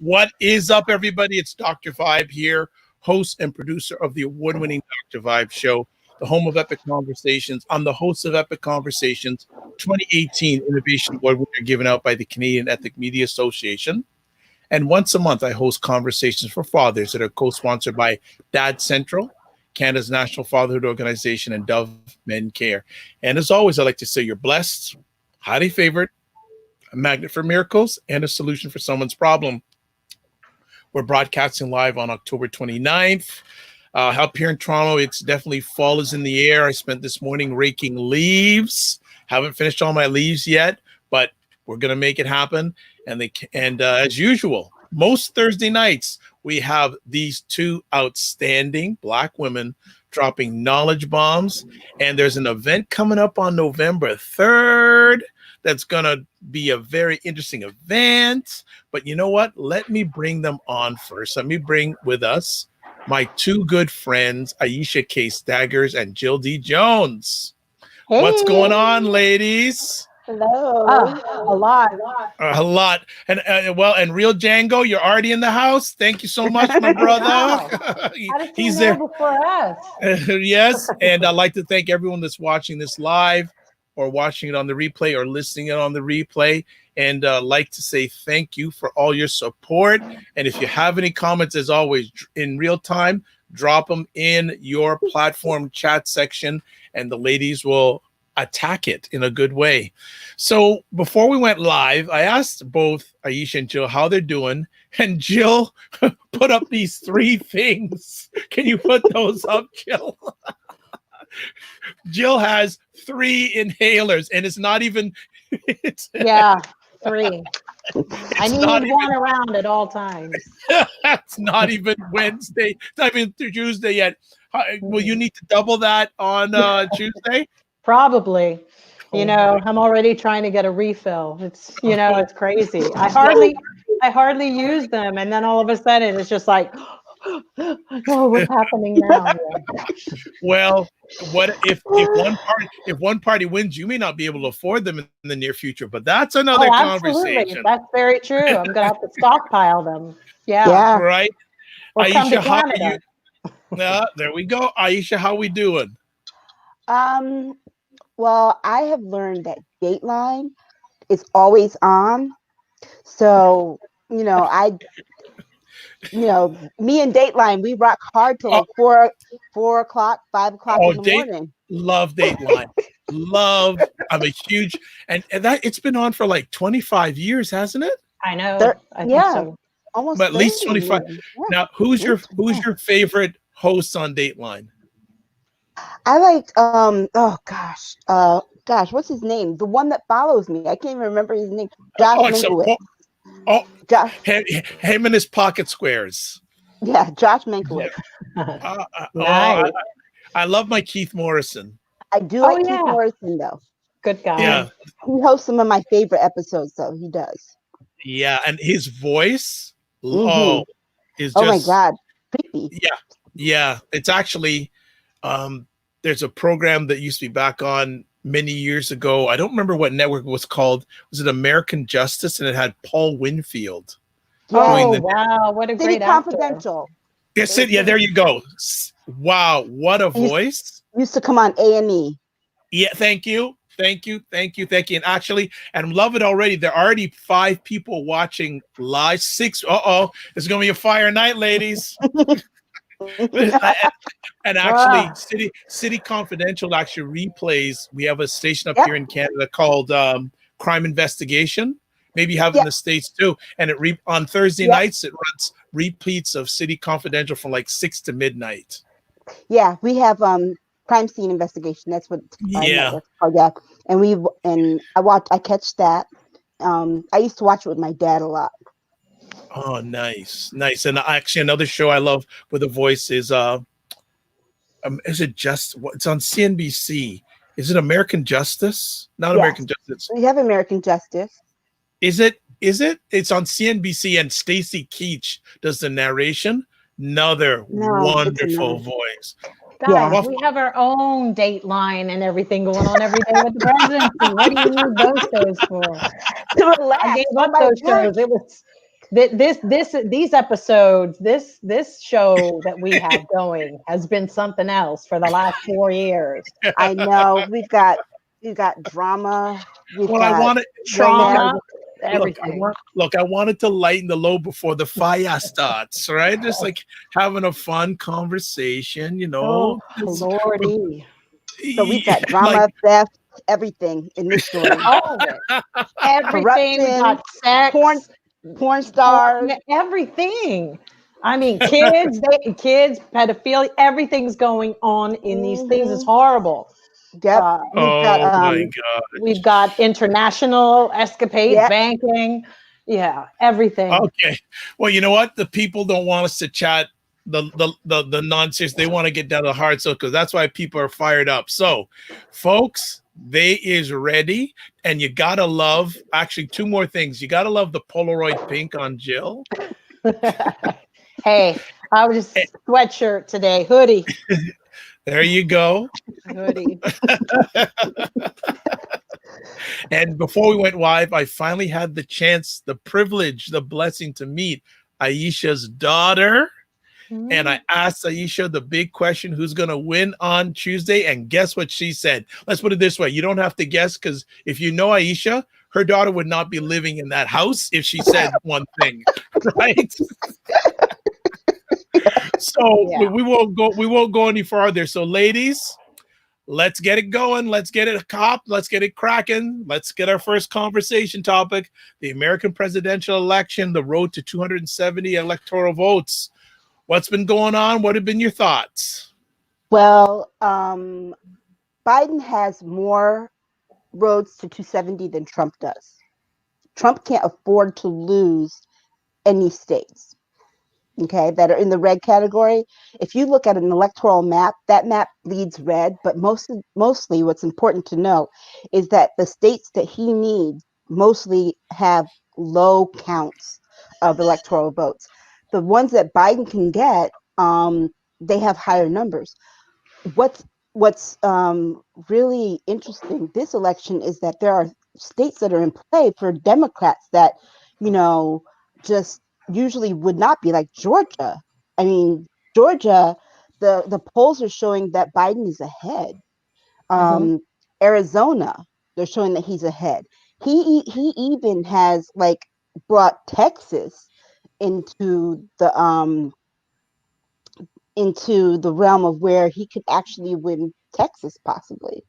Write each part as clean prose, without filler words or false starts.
What is up, everybody? It's Dr. Vibe here, host and producer of the award-winning Dr. Vibe Show, the home of Epic Conversations. I'm the host of Epic Conversations 2018 Innovation Award winner given out by the Canadian Ethnic Media Association. And once a month, I host conversations for fathers that are co-sponsored by Dad Central, Canada's National Fatherhood Organization, and Dove Men Care. And as always, I like to say you're blessed, highly favored, a magnet for miracles, and a solution for someone's problem. We're broadcasting live on October 29th. Up here in Toronto, it's definitely fall is in the air. I spent this morning raking leaves. Haven't finished all my leaves yet, but we're going to make it happen. And as usual, most Thursday nights, we have these two outstanding Black women dropping knowledge bombs. And there's an event coming up on November 3rd. That's going to be a very interesting event. But you know what? Let me bring them on first. Let me bring with us my two good friends, Aisha K. Staggers and Jill D. Jones. Hey. What's going on, ladies? Hello. A lot. A lot. And and Real Django, you're already in the house. Thank you so much, my brother. Wow. He's there before us. Yes. And I'd like to thank everyone that's watching this live, or watching it on the replay, or listening it on the replay. And like to say thank you for all your support. And if you have any comments, as always, in real time, drop them in your platform chat section, and the ladies will attack it in a good way. So before we went live, I asked both Aisha and Jill how they're doing. And Jill put up these three things. Can you put those up, Jill? Jill has 3 inhalers, and it's not even. Yeah, 3. I need one around at all times. It's not even Wednesday. It's not even Tuesday yet. Will you need to double that on Tuesday? Probably. I'm already trying to get a refill. It's it's crazy. I hardly use them, and then all of a sudden it's just like, oh, what's happening now? Well, what if one party wins, you may not be able to afford them in the near future, but that's another conversation. That's very true. I'm gonna have to stockpile them. Yeah. Right. Or Aisha, how are you? There we go. Aisha, how we doing? Well, I have learned that Dateline is always on. So, me and Dateline, we rock hard till like 4 o'clock, 5 o'clock in the morning. Love Dateline. I'm a huge, and that it's been on for like 25 years, hasn't it? I know. I think so. Almost. But at least 25. Yeah. Now, who's your favorite host on Dateline? I like what's his name? The one that follows me. I can't even remember his name. Josh Mankiewicz. Him and his pocket squares. Yeah, Josh Mankiewicz. Nice. I love my Keith Morrison. I do like Keith Morrison though. Good guy. Yeah. He hosts some of my favorite episodes, though. He does. Yeah, and his voice, is just. Oh my God, creepy. Yeah. It's actually, there's a program that used to be back on many years ago. I don't remember what network it was called. Was it American Justice? And it had Paul Winfield. Oh, wow. What a great actor. Confidential. Yes, yeah, there you go. Wow, what a voice. Used to come on A&E. Yeah, thank you. And actually, and love it already. There are already 5 people watching live. 6. It's going to be a fire night, ladies. And actually, City Confidential actually replays. We have a station up here in Canada called Crime Investigation. Maybe you have it in the States too. And it on Thursday nights, it runs repeats of City Confidential from like 6 to midnight. Yeah, we have Crime Scene Investigation. That's what. And I catch that. I used to watch it with my dad a lot. Oh, nice. And actually, another show I love with a voice is it's on CNBC. Is it American Justice? Not American Justice. We have American Justice. Is it? It's on CNBC, and Stacy Keach does the narration. Another wonderful voice. Guys, we have our own Dateline and everything going on every day with the presidency. What do you need those shows for? To relax. I gave up those shows. These episodes, this show that we have going has been something else for the last 4 years. I know we've got drama, we've Well, I got wanted, Trauma, look, everything. I wanted to lighten the load before the fire starts, right? Just like having a fun conversation, Oh, Just, Lordy. so we've got like, drama, theft, everything in this story. All of it. Everything. We Corruption, got sex, porn, porn stars. everything. I mean, kids, pedophilia, everything's going on in these things. It's Mhm. horrible. Yep, Uh, oh my God. we've got international escapades, yep, banking, yeah, everything. Okay. Well, you know what? The people don't want us to chat the nonsense. They want to get down to the hard stuff because that's why people are fired up. So, folks, they is ready, and you gotta love. Actually, two more things. You gotta love the Polaroid pink on Jill. Hey, I was just sweatshirt today, hoodie. There you go. Hoodie. And before we went live, I finally had the chance, the privilege, the blessing to meet Aisha's daughter. And I asked Aisha the big question, who's going to win on Tuesday? And guess what she said? Let's put it this way. You don't have to guess, because if you know Aisha, her daughter would not be living in that house if she said one thing, right? So Yeah. we won't go any farther. So ladies, let's get it going. Let's get it let's get it cracking. Let's get our first conversation topic: the American presidential election, the road to 270 electoral votes. What's been going on? What have been your thoughts? Well, Biden has more roads to 270 than Trump does. Trump can't afford to lose any states, okay, that are in the red category. If you look at an electoral map, that map bleeds red, but mostly what's important to know is that the states that he needs mostly have low counts of electoral votes. The ones that Biden can get, they have higher numbers. What's really interesting this election is that there are states that are in play for Democrats that, just usually would not be, like Georgia. I mean, Georgia, the polls are showing that Biden is ahead. Mhm. Arizona, they're showing that he's ahead. He even has like brought Texas into the realm of where he could actually win Texas possibly.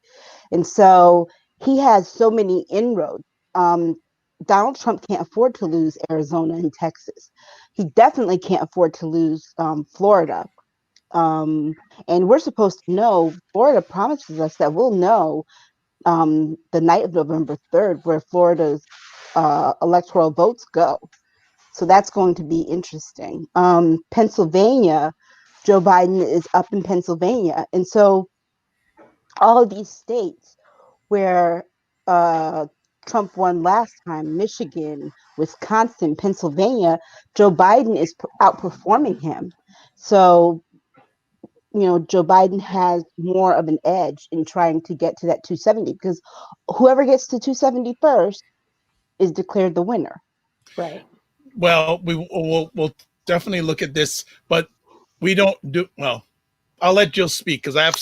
And so he has so many inroads. Donald Trump can't afford to lose Arizona and Texas. He definitely can't afford to lose Florida. And we're supposed to know, Florida promises us that we'll know the night of November 3rd where Florida's electoral votes go. So that's going to be interesting. Pennsylvania, Joe Biden is up in Pennsylvania. And so all of these states where Trump won last time, Michigan, Wisconsin, Pennsylvania, Joe Biden is outperforming him. So, Joe Biden has more of an edge in trying to get to that 270 because whoever gets to 270 first is declared the winner. Right. Well, we'll definitely look at this, but we don't do well. I'll let Jill speak because I have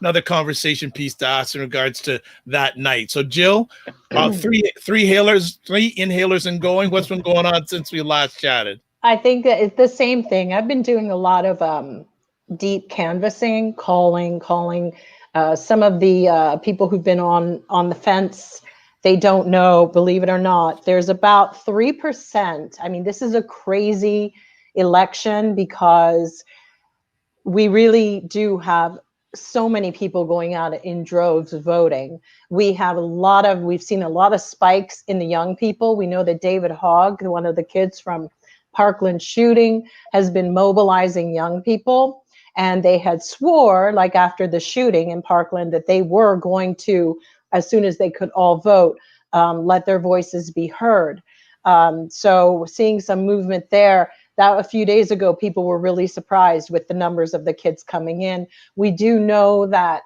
another conversation piece to ask in regards to that night. So, Jill, three inhalers and going. What's been going on since we last chatted? I think that it's the same thing. I've been doing a lot of deep canvassing, calling. Some of the people who've been on the fence, they don't know, believe it or not. There's about 3%. I mean, this is a crazy election because we really do have so many people going out in droves voting. We've seen a lot of spikes in the young people. We know that David Hogg, one of the kids from Parkland shooting, has been mobilizing young people. And they had swore, like after the shooting in Parkland, that they were going to, as soon as they could all vote, let their voices be heard. So seeing some movement there. That a few days ago, people were really surprised with the numbers of the kids coming in. We do know that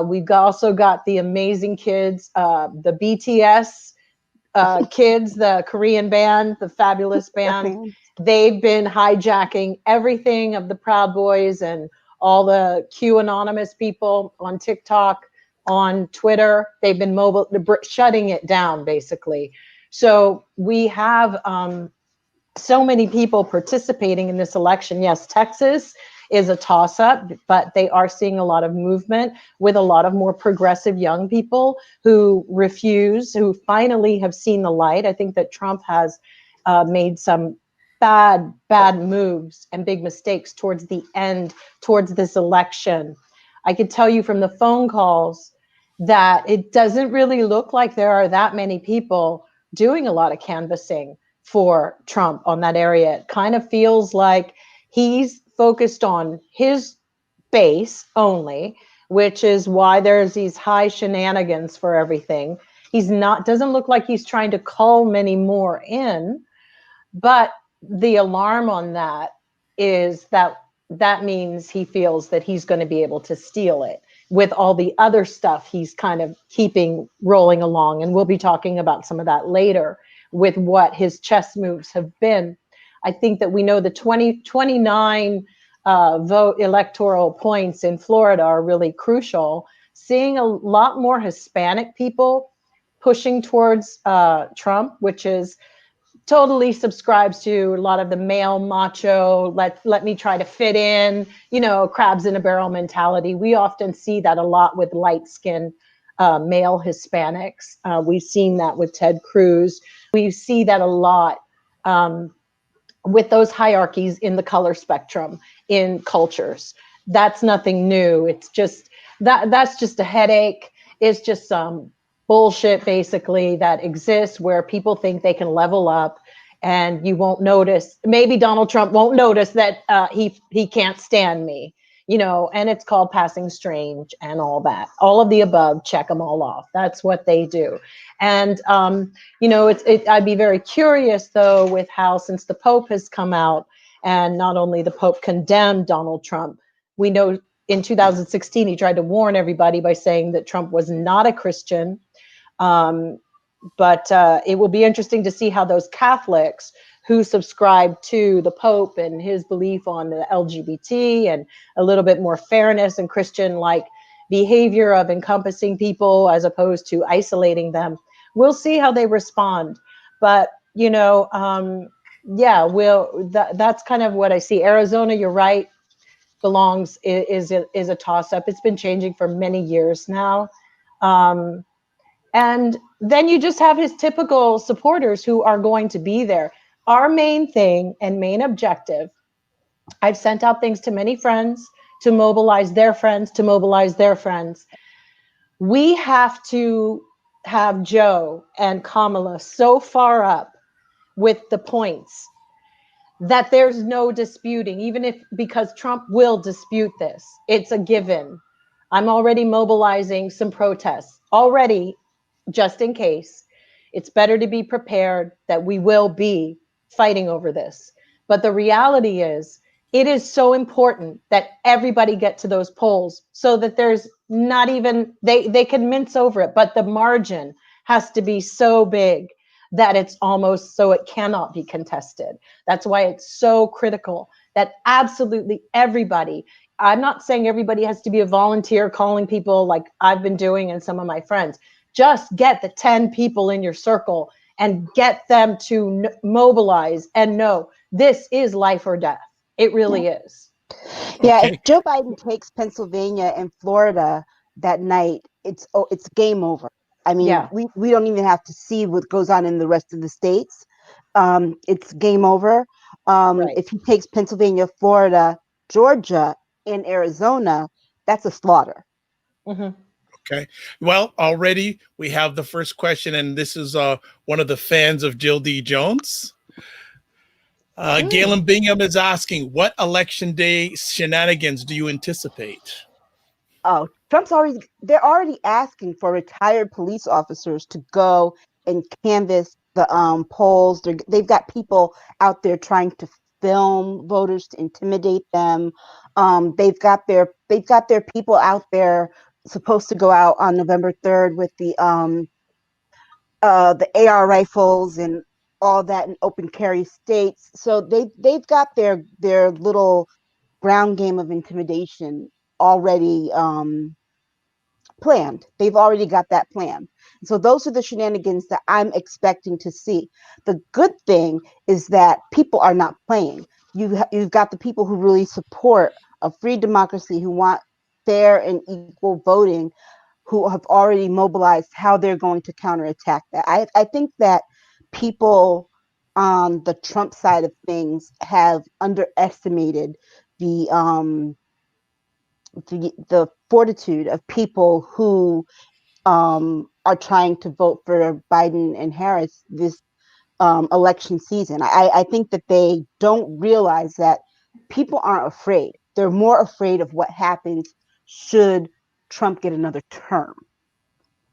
we've also got the amazing kids, the BTS kids, the Korean band, the Fabulous band, they've been hijacking everything of the Proud Boys and all the Q Anonymous people on TikTok, on Twitter. They've been shutting it down, basically. So we have so many people participating in this election. Yes, Texas is a toss-up, but they are seeing a lot of movement with a lot of more progressive young people who refuse, who finally have seen the light. I think that Trump has made some bad moves and big mistakes towards the end, towards this election. I could tell you from the phone calls that it doesn't really look like there are that many people doing a lot of canvassing for Trump on that area. It kind of feels like he's focused on his base only, which is why there's these high shenanigans for everything. Doesn't look like he's trying to call many more in, but the alarm on that is that means he feels that he's going to be able to steal it with all the other stuff he's kind of keeping rolling along. And we'll be talking about some of that later with what his chess moves have been. I think that we know the 29 vote electoral points in Florida are really crucial. Seeing a lot more Hispanic people pushing towards Trump, which is totally subscribes to a lot of the male macho, let me try to fit in, crabs in a barrel mentality. We often see that a lot with light-skinned male Hispanics. We've seen that with Ted Cruz. We see that a lot with those hierarchies in the color spectrum in cultures. That's nothing new. It's just that's just a headache. It's just some bullshit basically that exists where people think they can level up and you won't notice. Maybe Donald Trump won't notice that he can't stand me, and it's called passing strange and all that. All of the above, check them all off. That's what they do. And, I'd be very curious though with how, since the Pope has come out and not only the Pope condemned Donald Trump, we know in 2016, he tried to warn everybody by saying that Trump was not a Christian. But it will be interesting to see how those Catholics who subscribe to the Pope and his belief on the LGBT and a little bit more fairness and Christian-like behavior of encompassing people as opposed to isolating them. We'll see how they respond. But, that's kind of what I see. Arizona, you're right, is a toss-up. It's been changing for many years now. And then you just have his typical supporters who are going to be there. Our main thing and main objective, I've sent out things to many friends to mobilize their friends, to mobilize their friends. We have to have Joe and Kamala so far up with the points that there's no disputing, because Trump will dispute this. It's a given. I'm already mobilizing some protests already, just in case. It's better to be prepared that we will be fighting over this. But the reality is, it is so important that everybody get to those polls so that there's not even, they can mince over it, but the margin has to be so big that it's almost so it cannot be contested. That's why it's so critical that absolutely everybody, I'm not saying everybody has to be a volunteer calling people like I've been doing and some of my friends. Just get the 10 people in your circle and get them to mobilize and know this is life or death. It really is. Yeah, if Joe Biden takes Pennsylvania and Florida that night, it's game over. I mean, we don't even have to see what goes on in the rest of the states. It's game over. Right. If he takes Pennsylvania, Florida, Georgia, and Arizona, that's a slaughter. Mm-hmm. Okay. Well, already we have the first question, and this is one of the fans of Jill D. Jones. Galen Bingham is asking, what election day shenanigans do you anticipate? Oh, they're already asking for retired police officers to go and canvass the polls. They've got people out there trying to film voters to intimidate them. They've got their people out there supposed to go out on November 3rd with the the AR rifles and all that in open carry states. So they've got their little ground game of intimidation already planned. They've already got that plan. So those are the shenanigans that I'm expecting to see. The good thing is that people are not playing. You've got the people who really support a free democracy, who want fair and equal voting, who have already mobilized how they're going to counterattack that. I think that people on the Trump side of things have underestimated the the fortitude of people who are trying to vote for Biden and Harris this election season. I think that they don't realize that people aren't afraid. They're more afraid of what happens should Trump get another term.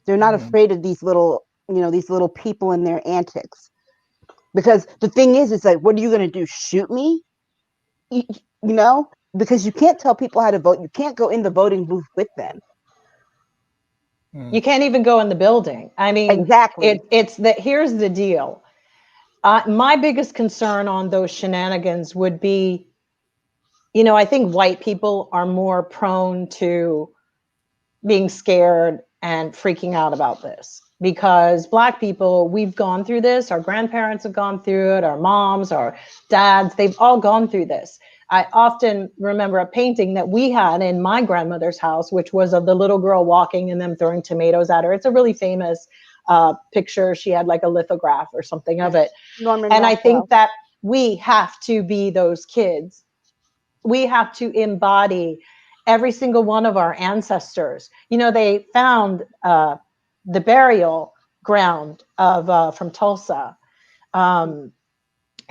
They're not afraid of these little people and their antics. Because the thing is like, what are you going to do? Shoot me? You, you know, because you can't tell people how to vote. You can't go in the voting booth with them. You can't even go in the building. I mean, exactly. It's that. Here's the deal. My biggest concern on those shenanigans would be, I think white people are more prone to being scared and freaking out about this, because Black people, we've gone through this. Our grandparents have gone through it. Our moms, our dads, they've all gone through this. I often remember a painting that we had in my grandmother's house, which was of the little girl walking and them throwing tomatoes at her. It's a really famous picture. She had like a lithograph or something of it. Norman and Rockwell. I think that we have to be those kids. We have to embody every single one of our ancestors. They found the burial ground of from Tulsa, of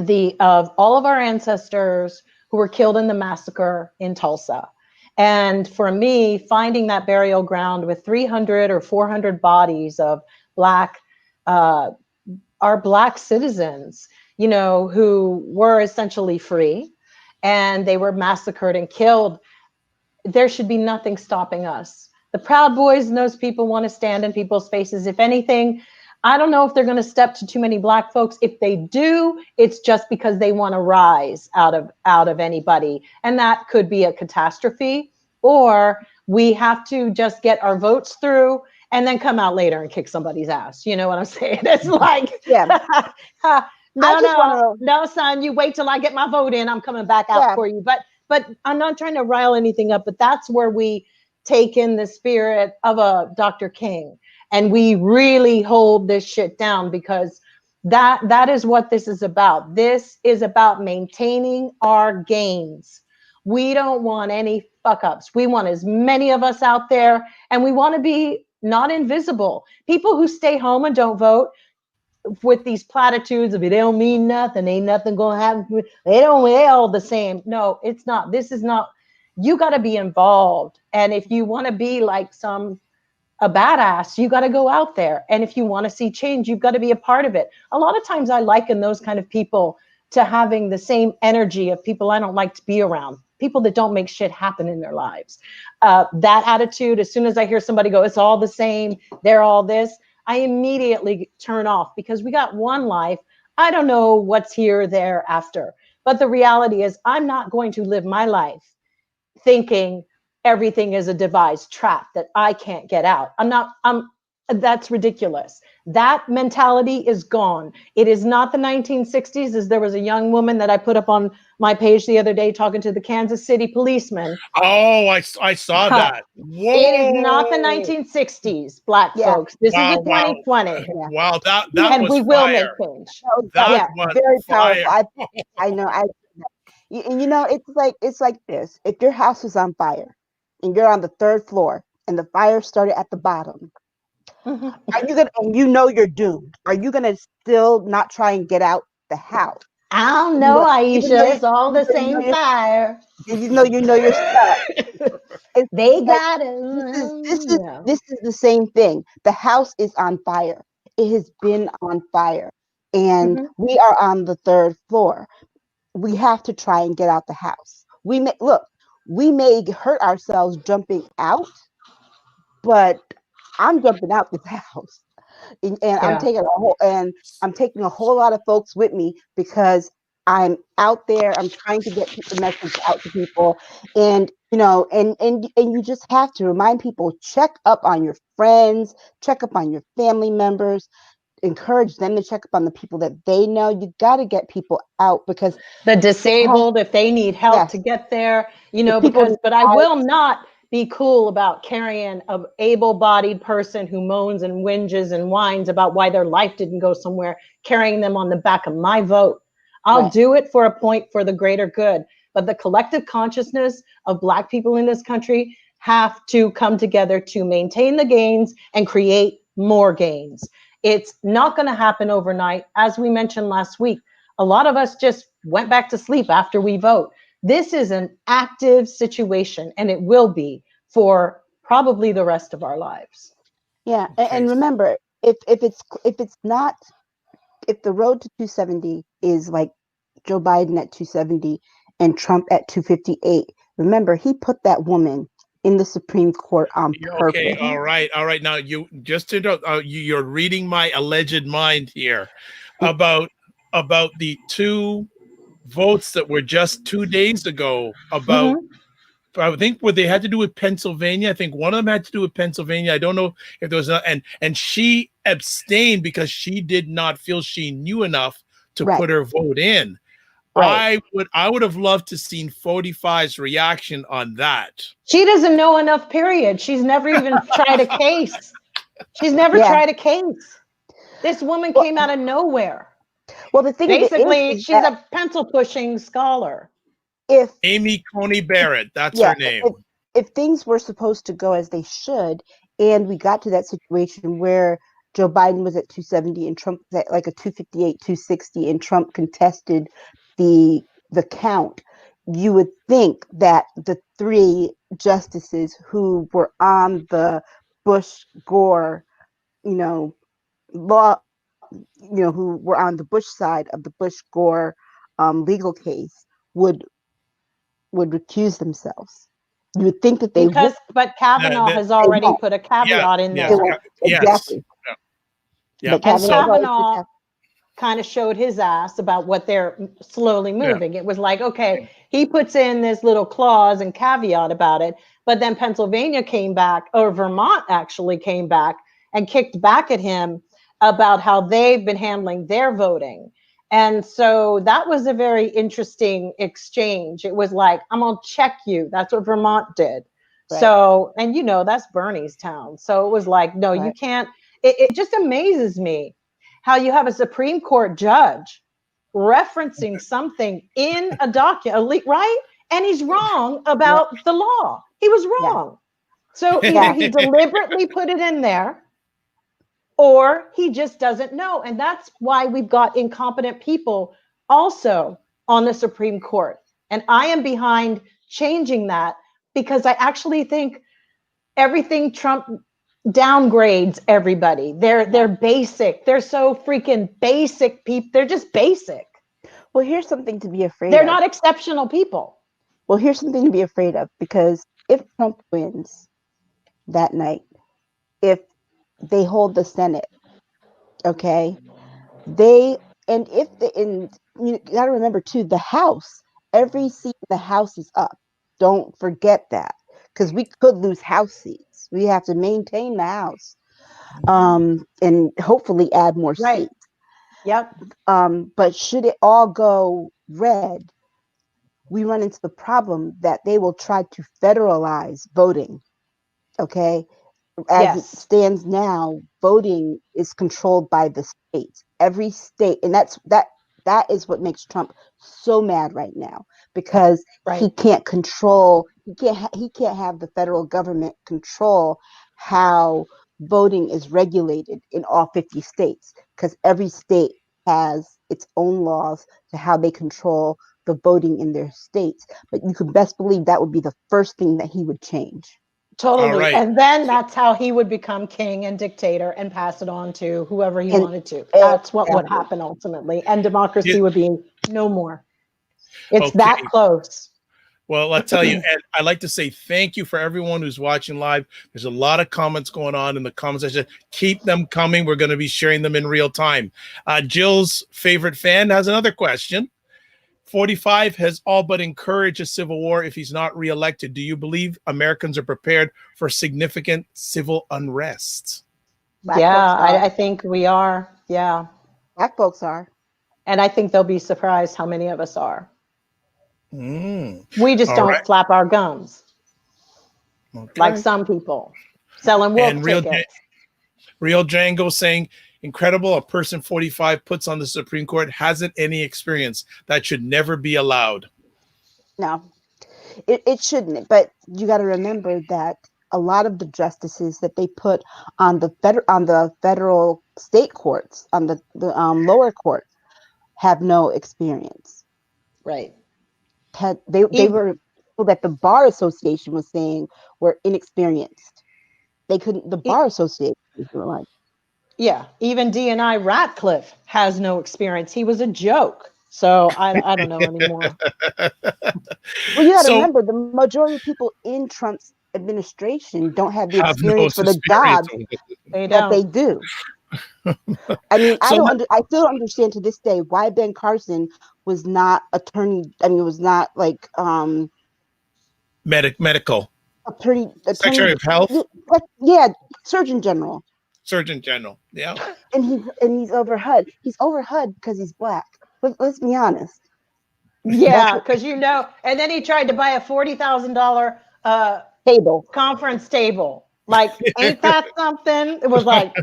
all of our ancestors who were killed in the massacre in Tulsa. And for me, finding that burial ground with 300 or 400 bodies of our Black citizens, who were essentially free, and they were massacred and killed, there should be nothing stopping us. The Proud Boys and those people want to stand in people's faces. If anything, I don't know if they're going to step to too many Black folks. If they do, it's just because they want to rise out of anybody. And that could be a catastrophe, or we have to just get our votes through and then come out later and kick somebody's ass. You know what I'm saying? It's like, yeah. No, son, you wait till I get my vote in. I'm coming back out for you. But I'm not trying to rile anything up, but that's where we take in the spirit of a Dr. King, and we really hold this shit down, because that is what this is about. This is about maintaining our gains. We don't want any fuck ups. We want as many of us out there, and we want to be not invisible. People who stay home and don't vote with these platitudes of it don't mean nothing, ain't nothing gonna happen, they all the same. No, it's not. This is not. You got to be involved, and if you want to be like a badass, you got to go out there, and if you want to see change, you've got to be a part of it. A lot of times I liken those kind of people to having the same energy of people I don't like to be around, people that don't make shit happen in their lives. That attitude, as soon as I hear somebody go, it's all the same, they're all this, I immediately turn off, because we got one life. I don't know what's here or there after. But the reality is, I'm not going to live my life thinking everything is a devised trap that I can't get out. That's ridiculous. That mentality is gone. It is not the 1960s, as there was a young woman that I put up on my page the other day talking to the Kansas City policeman. Oh, I saw that. Whoa. It is not the 1960s, Black folks. This is the 2020. Wow, that and was we will fire. make change. That was very fire. powerful. I know. It's like this. If your house is on fire and you're on the third floor and the fire started at the bottom, are you gonna? And you're doomed. Are you gonna still not try and get out the house? I don't know, Aisha. It's all the same fire. You know you're stuck. They got it. This is the same thing. The house is on fire. It has been on fire, and we are on the third floor. We have to try and get out the house. We may hurt ourselves jumping out, but I'm jumping out this house. and Yeah. I'm taking a whole lot of folks with me because I'm out there. I'm trying to get the message out to people, and and you just have to remind people, check up on your friends, check up on your family members, encourage them to check up on the people that they know. You got to get people out because The disabled, if they need help yes, to get there, if people need but I help, will not be cool about carrying a able-bodied person who moans and whinges and whines about why their life didn't go somewhere, carrying them on the back of my vote. I'll right. do it for a point for the greater good. But the collective consciousness of Black people in this country have to come together to maintain the gains and create more gains. It's not going to happen overnight. As we mentioned last week, a lot of us just went back to sleep after we vote. This is an active situation, and it will be for probably the rest of our lives. Yeah, Okay. and remember, if it's not, if the road to 270 is like Joe Biden at 270 and Trump at 258, remember he put that woman in the Supreme Court on Okay, purpose. all right. Now you just to know, you're reading my alleged mind here about the two votes that were just 2 days ago about. Mhm. I think what they had to do with Pennsylvania. I think one of them had to do with Pennsylvania. I don't know if there was not, and she abstained because she did not feel she knew enough to Right, put her vote in. right. I would have loved to seen 45's reaction on that. She doesn't know enough, period. She's never even tried a case. She's never Yeah. tried a case. This woman Well, came out of nowhere. well, the thing of it Basically, is she's that a pencil pushing scholar. if Amy Coney Barrett, that's yeah, her name. if things were supposed to go as they should, and we got to that situation where Joe Biden was at 270 and Trump was at like a 258, 260, and Trump contested the count, you would think that the three justices who were on the Bush Gore, law, who were on the Bush side of the Bush Gore legal case would recuse themselves. You would think that they would. But Kavanaugh has They already won't. put a Yeah, caveat in yes, They there. won't. yes, Exactly. yeah. But And Kavanaugh already Kavanaugh kind of showed his ass about what they're slowly moving. It was like, okay, he puts in this little clause and caveat about it, but then Pennsylvania came back, or Vermont actually came back and kicked back at him about how they've been handling their voting. And so that was a very interesting exchange. It was like, I'm going to check you. That's what Vermont did. Right. So, and that's Bernie's town. So it was like, no, you Right. can't. It just amazes me how you have a Supreme Court judge referencing something in a document, right? And he's wrong about the law. He was wrong. So either he deliberately put it in there or he just doesn't know. And that's why we've got incompetent people also on the Supreme Court. And I am behind changing that because I actually think everything Trump downgrades everybody. They're basic. They're so freaking basic people. They're just basic. Well, here's something to be afraid They're of. not exceptional people. Well, here's something to be afraid of, because if Trump wins that night, if they hold the Senate, okay, and you got to remember too, the House, every seat in the House is up. Don't forget that, because we could lose House seats. We have to maintain the House, and hopefully add more seats. Yep. But should it all go red, we run into the problem that they will try to federalize voting. Okay. As it stands now, voting is controlled by the states. Every state, and that is what makes Trump so mad right now, because he can't control, he can't have the federal government control how voting is regulated in all 50 states, because every state has its own laws to how they control the voting in their states. But you can best believe that would be the first thing that he would change. Totally. And then that's how he would become king and dictator and pass it on to whoever he wanted to. That's what would happen ultimately. And democracy would be no more. It's that close. Well, I'll tell you, and I'd like to say thank you for everyone who's watching live. There's a lot of comments going on in the comment section. Keep them coming. We're going to be sharing them in real time. Jill's favorite fan has another question. 45 has all but encouraged a civil war if he's not reelected. Do you believe Americans are prepared for significant civil unrest? I think we are. Yeah. Black folks are. And I think they'll be surprised how many of us are. We just All don't right. flap our gums like some people selling wolf tickets. Real Django saying, incredible, a person 45 puts on the Supreme Court hasn't any experience. That should never be allowed. No, it shouldn't. But you got to remember that a lot of the justices that they put on the federal state courts, on the lower courts, have no experience. Right. They were people that the Bar Association was saying were inexperienced. They couldn't. The Bar Association were like, yeah, even D&I Ratcliffe has no experience. He was a joke. So I don't know anymore. Well, you got to remember, the majority of people in Trump's administration don't have the experience for the jobs that they do. I mean, I still don't understand to this day why Ben Carson was not attorney. I mean, it was not like medical attorney, Secretary of Health. Yeah, Surgeon General. Surgeon General. Yeah. And he's over HUD. He's over HUD because he's black. Let's be honest. Yeah, because and then he tried to buy a $40,000 table, conference table. Like, ain't that something? It was like.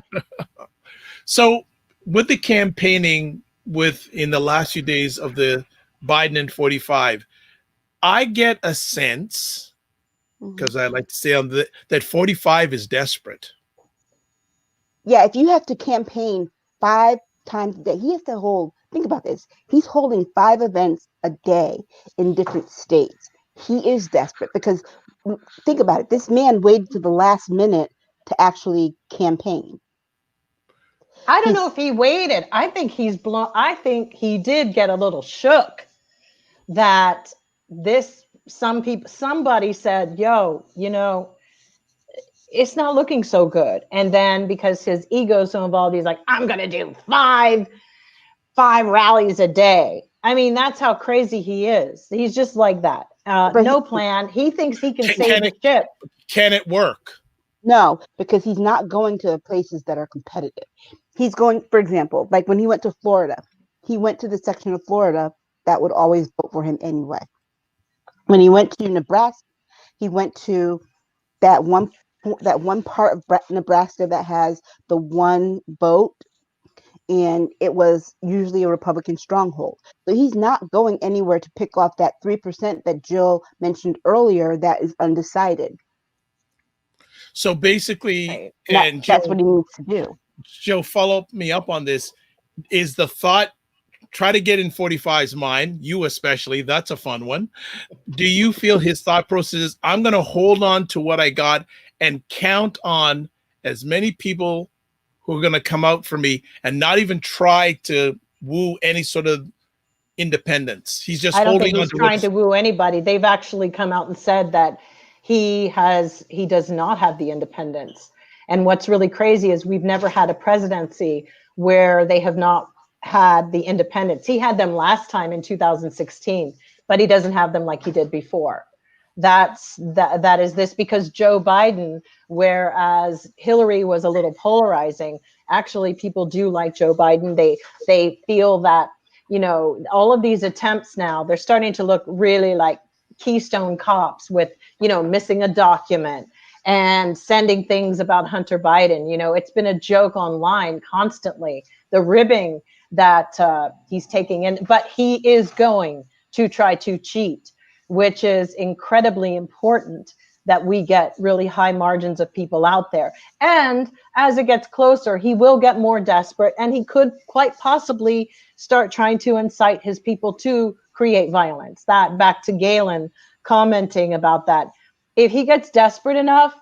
So with the campaigning in the last few days of the Biden and 45, I get a sense, because I like to say that 45 is desperate. Yeah, if you have to campaign 5 times a day, he has to hold, think about this, he's holding 5 events a day in different states. He is desperate because, think about it, this man waited to the last minute to actually campaign. I don't know if he waited. I think he's blown. I think he did get a little shook that somebody said, yo, it's not looking so good. And then because his ego's so involved, he's like, I'm going to do five rallies a day. I mean, that's how crazy he is. He's just like that. No plan. He thinks he can save the ship. Can it work? No, because he's not going to places that are competitive. He's going, for example, like when he went to Florida, he went to the section of Florida that would always vote for him anyway. When he went to Nebraska, he went to that one part of Nebraska that has the one vote, and it was usually a Republican stronghold. So he's not going anywhere to pick off that 3% that Jill mentioned earlier that is undecided. So basically, that's what he needs to do. Joe, follow me up on this. Is the thought, try to get in 45's mind, you especially, that's a fun one. Do you feel his thought process is, I'm going to hold on to what I got and count on as many people who are going to come out for me and not even try to woo any sort of independence? He's just holding on to I don't think he's trying to woo anybody. They've actually come out and said that he does not have the independence. And what's really crazy is we've never had a presidency where they have not had the independence. He had them last time in 2016, but he doesn't have them like he did before. That is this because Joe Biden, whereas Hillary was a little polarizing, actually people do like Joe Biden. They feel that, all of these attempts now, they're starting to look really like Keystone Cops with, missing a document and sending things about Hunter Biden. It's been a joke online constantly, the ribbing that he's taking in, but he is going to try to cheat, which is incredibly important that we get really high margins of people out there. And as it gets closer, he will get more desperate, and he could quite possibly start trying to incite his people to create violence. That back to Galen commenting about that. If he gets desperate enough,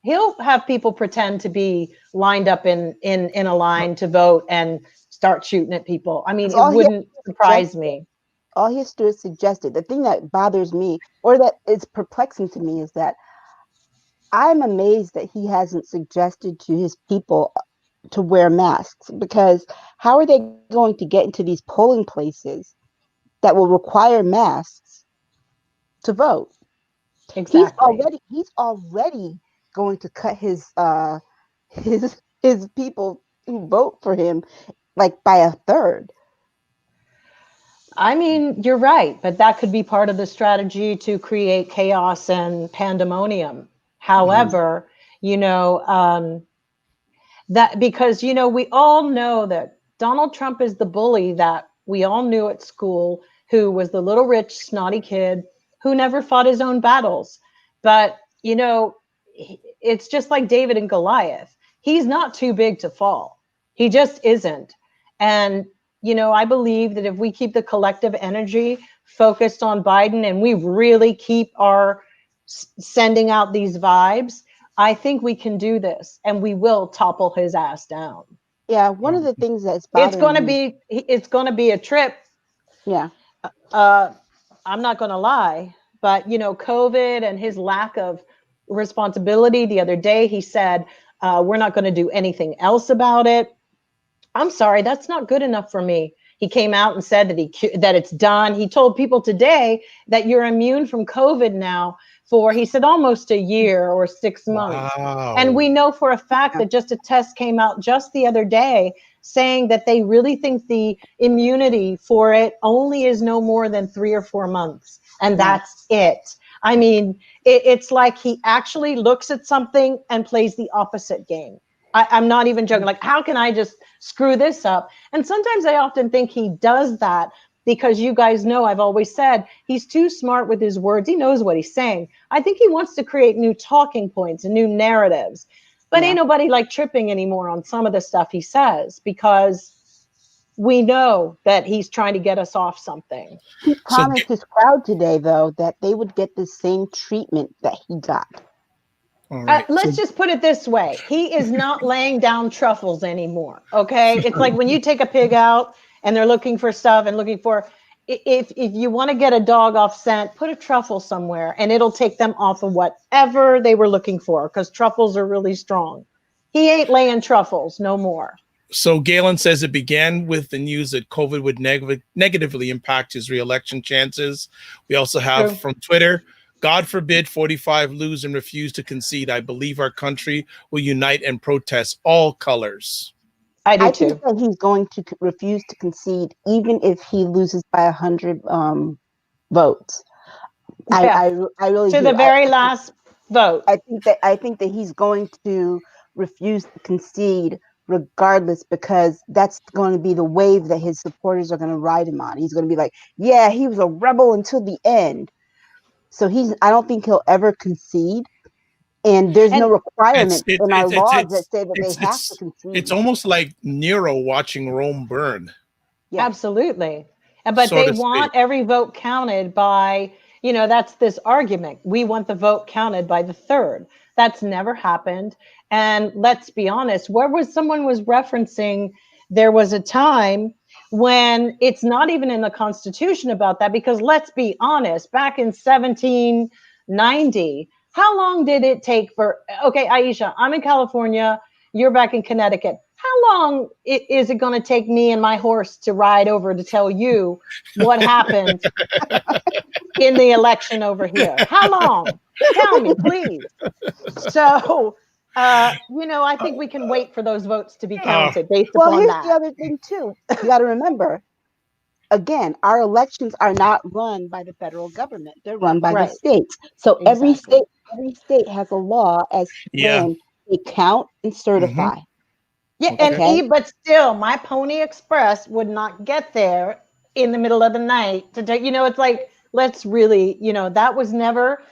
he'll have people pretend to be lined up in a line to vote and start shooting at people. I mean, it wouldn't surprise me. All he has to do is suggest it. The thing that bothers me, or that is perplexing to me, is that I'm amazed that he hasn't suggested to his people to wear masks, because how are they going to get into these polling places that will require masks to vote? Exactly. He's already going to cut his people who vote for him like by a third. I mean, you're right, but that could be part of the strategy to create chaos and pandemonium. However, you know, that because, you know, we all know that Donald Trump is the bully that we all knew at school, who was the little rich, snotty kid who never fought his own battles. But, you know, it's just like David and Goliath. He's not too big to fall. He just isn't. And, you know, I believe that if we keep the collective energy focused on Biden and we really keep our sending out these vibes, I think we can do this and we will topple his ass down. Yeah, one of the things that's It's going to bothering me. be a trip. Yeah. I'm not going to lie, but you know, COVID and his lack of responsibility. The other day, he said, "We're not going to do anything else about it." I'm sorry, that's not good enough for me. He came out and said that it's done. He told people today that you're immune from COVID now for, he said, almost a year or 6 months. Wow. And we know for a fact that just a test came out just the other day saying that they really think the immunity for it only is no more than 3 or 4 months. And that's it. I mean, it's like he actually looks at something and plays the opposite game. I'm not even joking. Like, how can I just screw this up? And sometimes I often think he does that because you guys know I've always said he's too smart with his words. He knows what he's saying. I think he wants to create new talking points and new narratives. But ain't nobody like tripping anymore on some of the stuff he says because we know that he's trying to get us off something. He promised his crowd today, though, that they would get the same treatment that he got. Right. Let's just put it this way. He is not laying down truffles anymore. Okay. It's like when you take a pig out and they're looking for stuff and looking for, if you want to get a dog off scent, put a truffle somewhere and it'll take them off of whatever they were looking for because truffles are really strong. He ain't laying truffles no more. So Galen says it began with the news that COVID would negatively impact his reelection chances. We also have from Twitter, God forbid 45 lose and refuse to concede. I believe our country will unite and protest all colors. I do too. Think that he's going to refuse to concede even if he loses by 100 votes. I really to do. The very last vote. I think that he's going to refuse to concede regardless, because that's going to be the wave that his supporters are going to ride him on. He's going to be like, yeah, he was a rebel until the end. So I don't think he'll ever concede. And there's no requirement in our laws that say that they have to concede. It's almost like Nero watching Rome burn. Yeah. Absolutely. But they want every vote counted by, you know, that's this argument. We want the vote counted by the third. That's never happened. And let's be honest, someone was referencing, there was a time when it's not even in the Constitution about that, because let's be honest, back in 1790, how long did it take okay, Aisha, I'm in California, you're back in Connecticut. How long is it going to take me and my horse to ride over to tell you what happened in the election over here? How long? Tell me, please. So, you know, I think we can wait for those votes to be counted based upon that. Well, here's the other thing, too. You got to remember, again, our elections are not run by the federal government. They're run by the states. So every state has a law as when they count and certify. Yeah, but still, my Pony Express would not get there in the middle of the night to take, you know, it's like, let's really, you know, that was never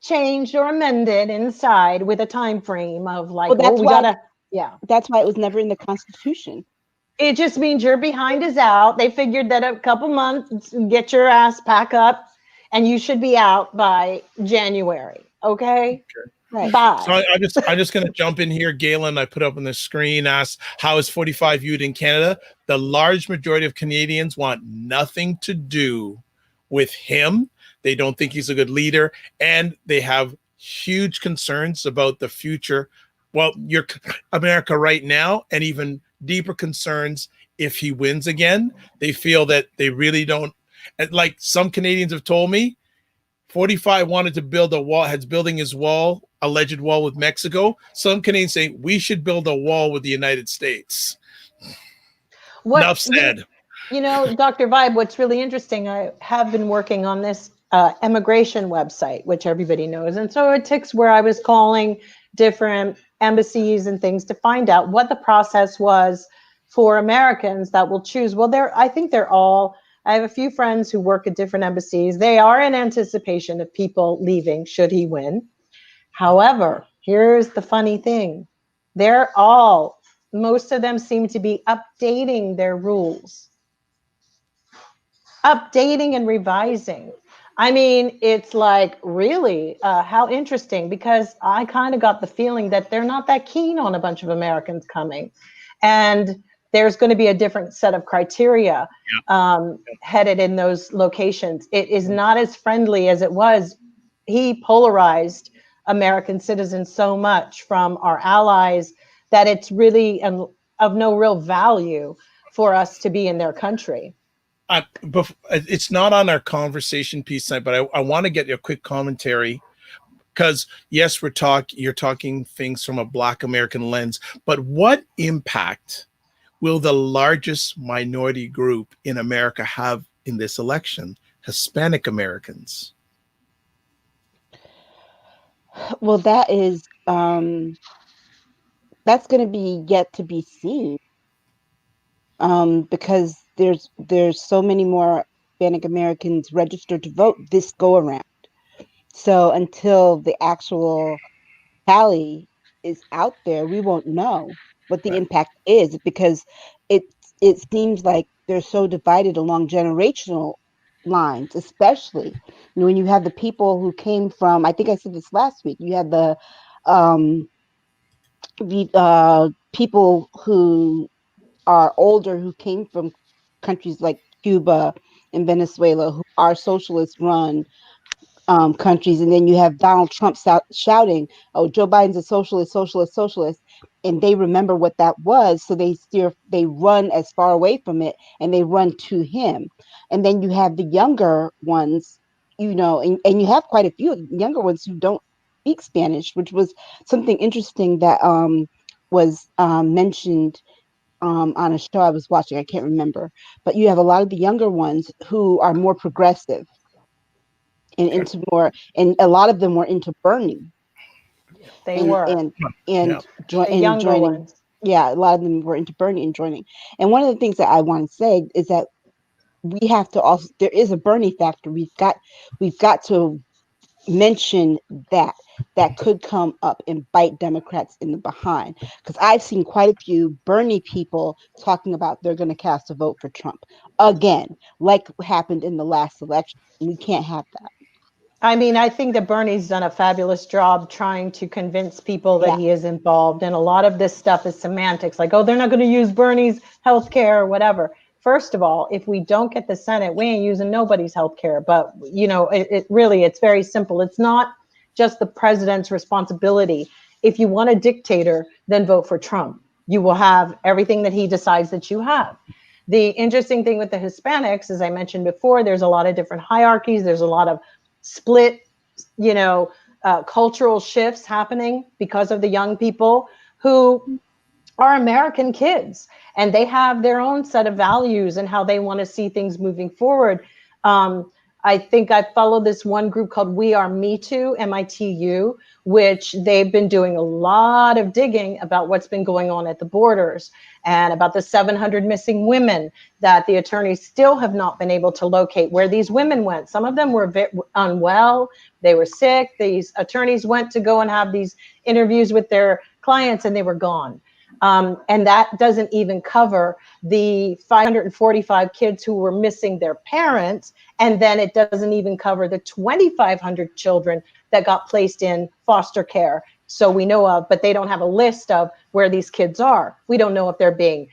changed or amended inside with a time frame of like, that's why it was never in the Constitution. It just means your behind is out. They figured that a couple months, get your ass pack up and you should be out by January. Okay. Right. So I'm just going to jump in here. Galen, I put up on the screen, asks, how is 45 viewed in Canada? The large majority of Canadians want nothing to do with him. They don't think he's a good leader, and they have huge concerns about the future. Well, your America right now, and even deeper concerns if he wins again. They feel that they really don't, like some Canadians have told me, 45 wanted to build a wall, has building his wall, alleged wall with Mexico. Some Canadians say we should build a wall with the United States. Enough said. You know, Dr. Vibe, what's really interesting, I have been working on this immigration website, which everybody knows. And so it takes where I was calling different embassies and things to find out what the process was for Americans that will choose. Well, I think they're all, I have a few friends who work at different embassies. They are in anticipation of people leaving should he win. However, here's the funny thing. Most of them seem to be updating their rules. Updating and revising. I mean, it's like, really, how interesting, because I kind of got the feeling that they're not that keen on a bunch of Americans coming. And there's going to be a different set of criteria headed in those locations. It is not as friendly as it was. He polarized American citizens so much from our allies that it's really of no real value for us to be in their country. It's not on our conversation piece tonight, but I want to get your quick commentary, because yes, you're talking things from a Black American lens, but what impact will the largest minority group in America have in this election? Hispanic Americans. Well, that is that's going to be yet to be seen, because there's so many more Hispanic Americans registered to vote this go around. So until the actual tally is out there, we won't know what the impact is, because it seems like they're so divided along generational lines, especially when you have the people who came from, I think I said this last week, you had the people who are older who came from countries like Cuba and Venezuela, who are socialist run countries, and then you have Donald Trump shouting, "Oh, Joe Biden's a socialist, socialist, socialist," and they remember what that was, so they run as far away from it, and they run to him. And then you have the younger ones, and you have quite a few younger ones who don't speak Spanish, which was something interesting that was mentioned on a show I was watching. I can't remember, but you have a lot of the younger ones who are more progressive and into more, and a lot of them were into burning. They were joining. Ones. Yeah, a lot of them were into burning and joining. And one of the things that I want to say is that we have to also, there is a Bernie factor. We've got to mention that could come up and bite Democrats in the behind, because I've seen quite a few Bernie people talking about they're going to cast a vote for Trump again, like happened in the last election. We can't have that. I mean, I think that Bernie's done a fabulous job trying to convince people that he is involved. And a lot of this stuff is semantics, like, oh, they're not going to use Bernie's healthcare or whatever. First of all, if we don't get the Senate, we ain't using nobody's healthcare. But, it really, it's very simple. It's not just the president's responsibility. If you want a dictator, then vote for Trump. You will have everything that he decides that you have. The interesting thing with the Hispanics, as I mentioned before, there's a lot of different hierarchies. There's a lot of split, cultural shifts happening because of the young people who are American kids, and they have their own set of values and how they want to see things moving forward. I think I follow this one group called We Are Me Too, MITU, which they've been doing a lot of digging about what's been going on at the borders and about the 700 missing women that the attorneys still have not been able to locate where these women went. Some of them were unwell, they were sick. These attorneys went to go and have these interviews with their clients and they were gone. And that doesn't even cover the 545 kids who were missing their parents. And then it doesn't even cover the 2,500 children that got placed in foster care. So we know of, but they don't have a list of where these kids are. We don't know if they're being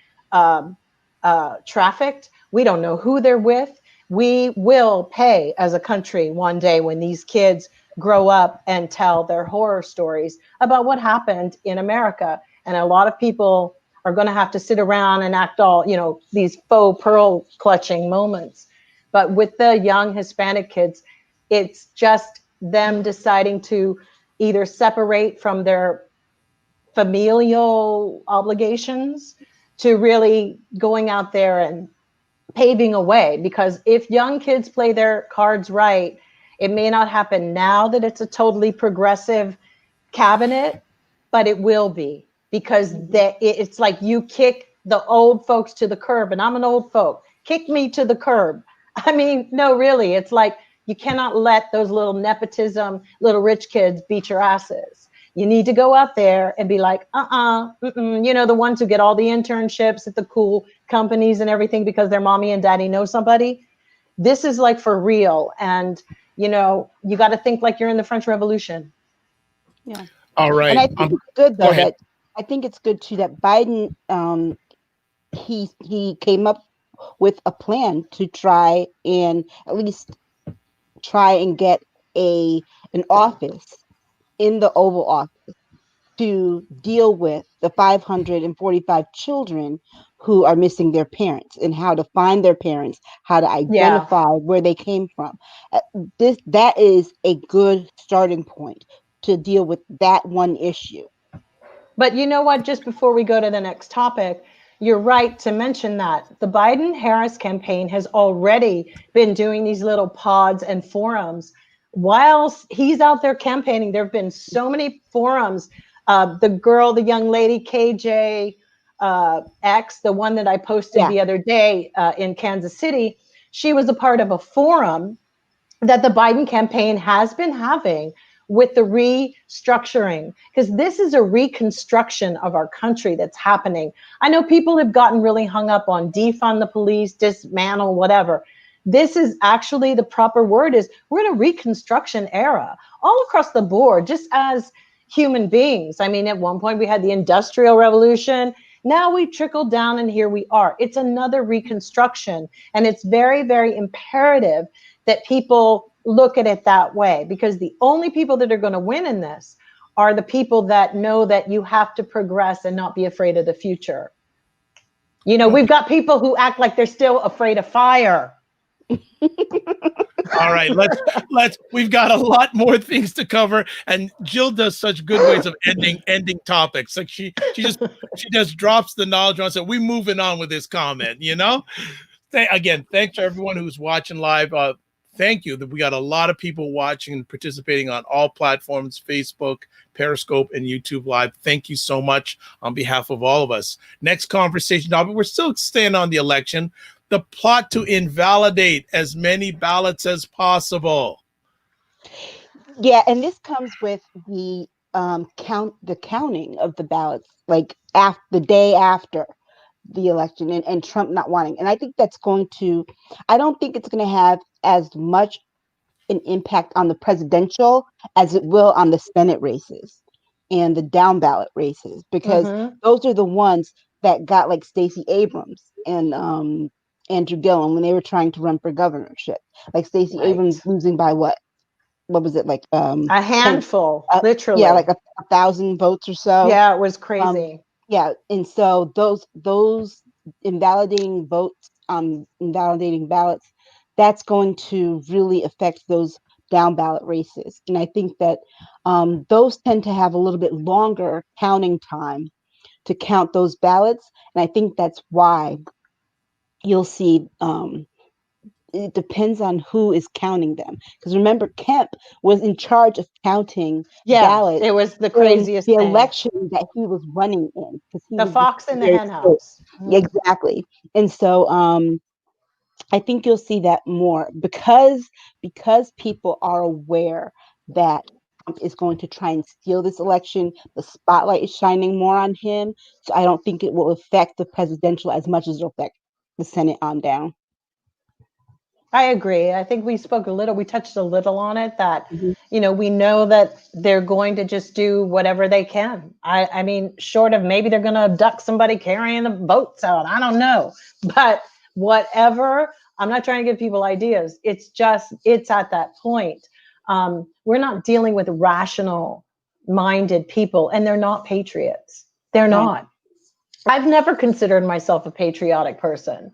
trafficked. We don't know who they're with. We will pay as a country one day when these kids grow up and tell their horror stories about what happened in America. And a lot of people are going to have to sit around and act all, these faux pearl clutching moments. But with the young Hispanic kids, it's just them deciding to either separate from their familial obligations to really going out there and paving a way. Because if young kids play their cards right, it may not happen now that it's a totally progressive cabinet, but it will be, because it's like you kick the old folks to the curb, and I'm an old folk. Kick me to the curb. I mean, no, really, it's like you cannot let those little nepotism, little rich kids beat your asses. You need to go out there and be like, the ones who get all the internships at the cool companies and everything because their mommy and daddy know somebody. This is like for real. And, you got to think like you're in the French Revolution. Yeah. All right. And I think it's good though that I think it's good too that Biden he came up with a plan to try and at least try and get an office in the Oval Office to deal with the 545 children who are missing their parents and how to find their parents, how to identify where they came from. That is a good starting point to deal with that one issue. But you know what? Just before we go to the next topic, you're right to mention that the Biden-Harris campaign has already been doing these little pods and forums. While he's out there campaigning, there have been so many forums. The young lady, KJ X, the one that I posted the other day in Kansas City, she was a part of a forum that the Biden campaign has been having with the restructuring, because this is a reconstruction of our country that's happening. I know people have gotten really hung up on defund the police, dismantle, whatever. This is actually the proper word is we're in a reconstruction era all across the board, just as human beings. I mean, at one point we had the Industrial Revolution. Now we trickled down and here we are. It's another reconstruction. And it's very, very imperative that people look at it that way, because the only people that are going to win in this are the people that know that you have to progress and not be afraid of the future. We've got people who act like they're still afraid of fire. All right, we've got a lot more things to cover, and Jill does such good ways of ending topics. Like she just drops the knowledge on us, and we're moving on with this comment. Again, thanks to everyone who's watching live. Thank you. We got a lot of people watching and participating on all platforms, Facebook, Periscope, and YouTube Live. Thank you so much on behalf of all of us. Next conversation, but we're still staying on the election. The plot to invalidate as many ballots as possible. Yeah, and this comes with the counting of the ballots, like the day after the election, and Trump not wanting. And I think I don't think it's going to have as much an impact on the presidential as it will on the Senate races and the down ballot races, because those are the ones that got like Stacey Abrams and Andrew Gillum when they were trying to run for governorship. Like Stacey Abrams losing by what was it, like a handful, literally. Yeah, like a 1,000 votes or so. Yeah, it was crazy. Yeah, and so those invalidating votes, invalidating ballots, that's going to really affect those down ballot races. And I think that those tend to have a little bit longer counting time to count those ballots. And I think that's why you'll see it depends on who is counting them. Because remember, Kemp was in charge of counting ballots. It was the craziest thing. The election that he was running in. The fox in the hen house. Exactly. And so I think you'll see that more because people are aware that Trump is going to try and steal this election. The spotlight is shining more on him. So I don't think it will affect the presidential as much as it'll affect the Senate on down. I agree. I think we touched a little on it that, Mhm. we know that they're going to just do whatever they can. I mean, short of maybe they're going to abduct somebody carrying the votes out. I don't know. But whatever, I'm not trying to give people ideas. It's at that point. We're not dealing with rational minded people, and they're not patriots. They're not. I've never considered myself a patriotic person.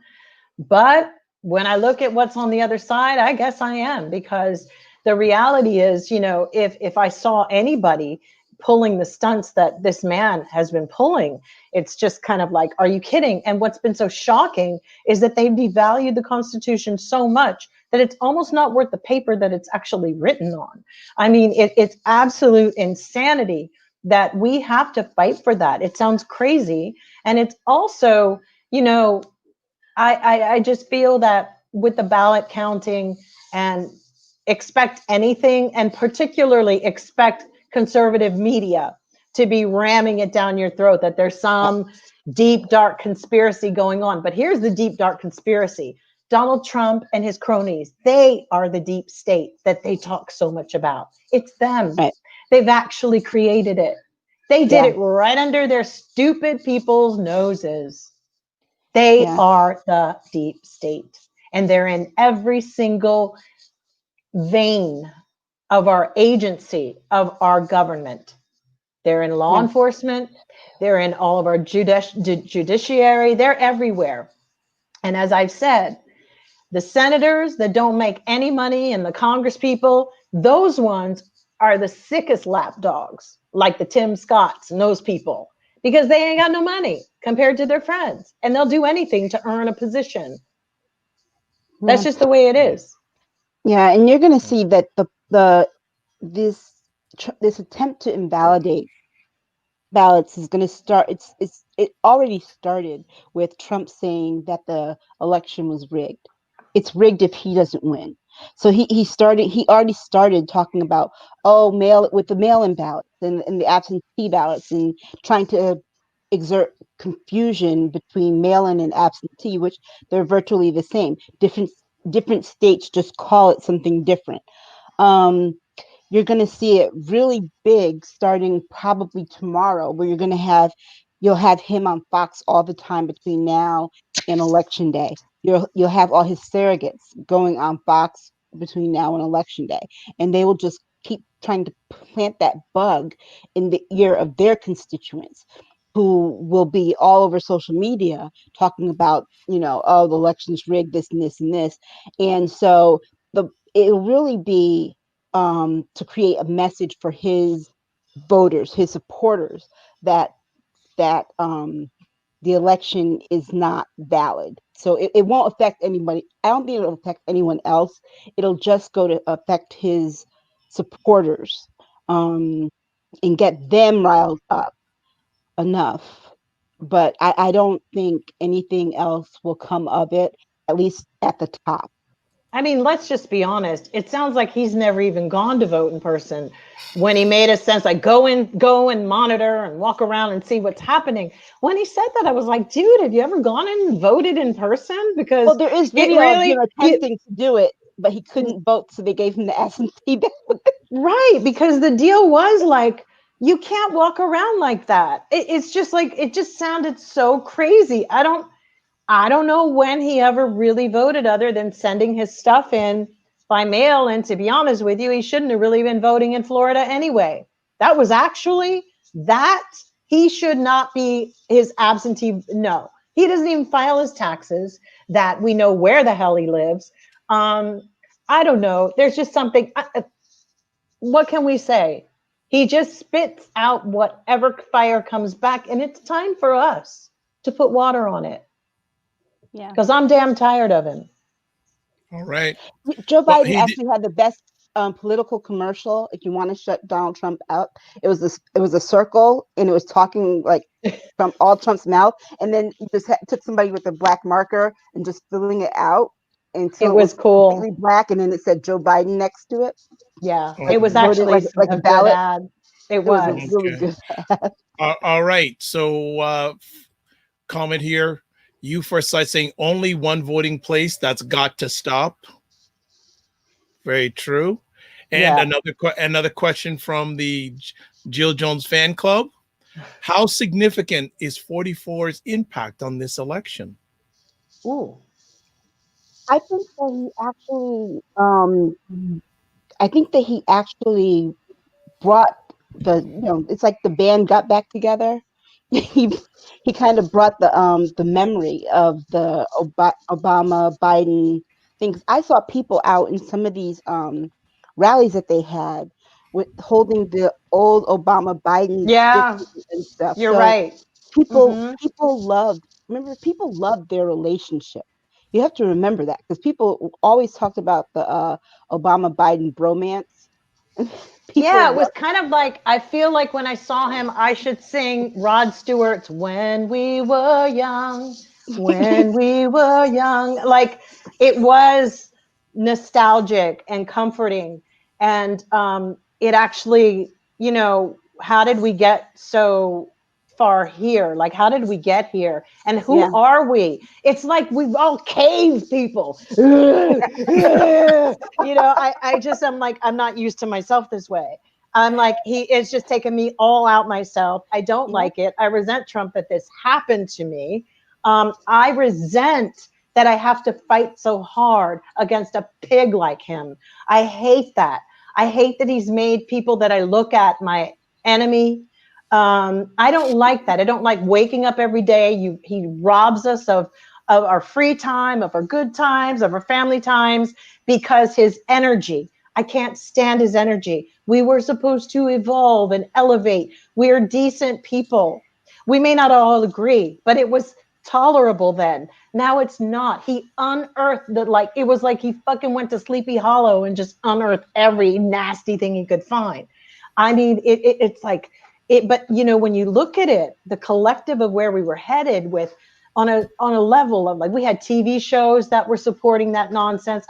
But when I look at what's on the other side, I guess I am, because the reality is, if I saw anybody pulling the stunts that this man has been pulling, it's just kind of like, are you kidding? And what's been so shocking is that they've devalued the Constitution so much that it's almost not worth the paper that it's actually written on. I mean, it's absolute insanity that we have to fight for that. It sounds crazy. And it's also, I just feel that with the ballot counting, and expect anything, and particularly expect conservative media to be ramming it down your throat that there's some deep, dark conspiracy going on. But here's the deep, dark conspiracy. Donald Trump and his cronies, they are the deep state that they talk so much about. It's them. Right. They've actually created it. They did it right under their stupid people's noses. They are the deep state, and they're in every single vein of our agency, of our government. They're in law enforcement. They're in all of our judiciary. They're everywhere. And as I've said, the senators that don't make any money and the Congress people, those ones are the sickest lapdogs, like the Tim Scotts and those people, because they ain't got no money compared to their friends, and they'll do anything to earn a position. That's just the way it is. Yeah, and you're going to see that this attempt to invalidate ballots is going to start. It already started with Trump saying that the election was rigged. It's rigged if he doesn't win. So he already started talking about with the mail-in ballots and the absentee ballots, and trying to exert confusion between mail-in and absentee, which they're virtually the same. Different states just call it something different. You're going to see it really big starting probably tomorrow, where you'll have him on Fox all the time between now and election day. You'll have all his surrogates going on Fox between now and election day, and they will just keep trying to plant that bug in the ear of their constituents, who will be all over social media talking about, the election's rigged, this and this and this. And so it'll really be to create a message for his voters, his supporters, that the election is not valid. So it won't affect anybody. I don't think it'll affect anyone else. It'll just go to affect his supporters, and get them riled up enough. But I don't think anything else will come of it, at least at the top. I mean, let's just be honest. It sounds like he's never even gone to vote in person. When he made a sense like go and monitor and walk around and see what's happening. When he said that, I was like, dude, have you ever gone and voted in person? Because there is video of him attempting to do it, but he couldn't vote, so they gave him the absentee ballot. Right, because the deal was like, you can't walk around like that. It's just like, it just sounded so crazy. I don't know when he ever really voted other than sending his stuff in by mail. And to be honest with you, he shouldn't have really been voting in Florida anyway. He should not be his absentee. No, he doesn't even file his taxes, that we know where the hell he lives. I don't know. There's just something. What can we say? He just spits out whatever fire comes back, and it's time for us to put water on it. Yeah. Because I'm damn tired of him. All right. Joe Biden actually had the best political commercial. If you want to shut Donald Trump up, it was a circle, and it was talking like from all Trump's mouth, and then he just took somebody with a black marker and just filling it out until it was cool, completely black, and then it said Joe Biden next to it. Yeah, Oh, it was Voted actually like a a good ballot. ad. It It was a was. really okay. good. All right. So, comment here. You first side saying only one voting place. That's got to stop. Very true. And Yeah. another question from the Jill Jones fan club. How significant is 44's impact on this election? Ooh. I think that he actually, I think that he actually brought it's like the band got back together. he he kind of brought the memory of the Obama Biden things. I saw people out in some of these rallies that they had with holding the old Obama Biden Yeah, stickers and stuff. you're So right. people Mm-hmm. people loved remember people loved their relationship. You have to remember that because people always talked about the Obama Biden bromance. Yeah, People it was love kind of like I feel like when I saw him, I should sing Rod Stewart's "When We Were Young," when we were young. Like it was nostalgic and comforting, and it actually, how did we get so far here? Like, how did we get here? And who yeah. are we? It's like we've all cave people. I'm like, I'm not used to myself this way. I'm like, he is just taking me all out myself. I don't Yeah. like it. I resent Trump that this happened to me. I resent that I have to fight so hard against a pig like him. I hate that. I hate that he's made people that I look at my enemy. I don't like that. I don't like waking up every day. He robs us of our free time, of our good times, of our family times, because his energy. I can't stand his energy. We were supposed to evolve and elevate. We're decent people. We may not all agree, but it was tolerable then. Now it's not. He unearthed it was like he fucking went to Sleepy Hollow and just unearthed every nasty thing he could find. I mean, it's like it, but when you look at it, the collective of where we were headed with on a level of like we had TV shows that were supporting that nonsense.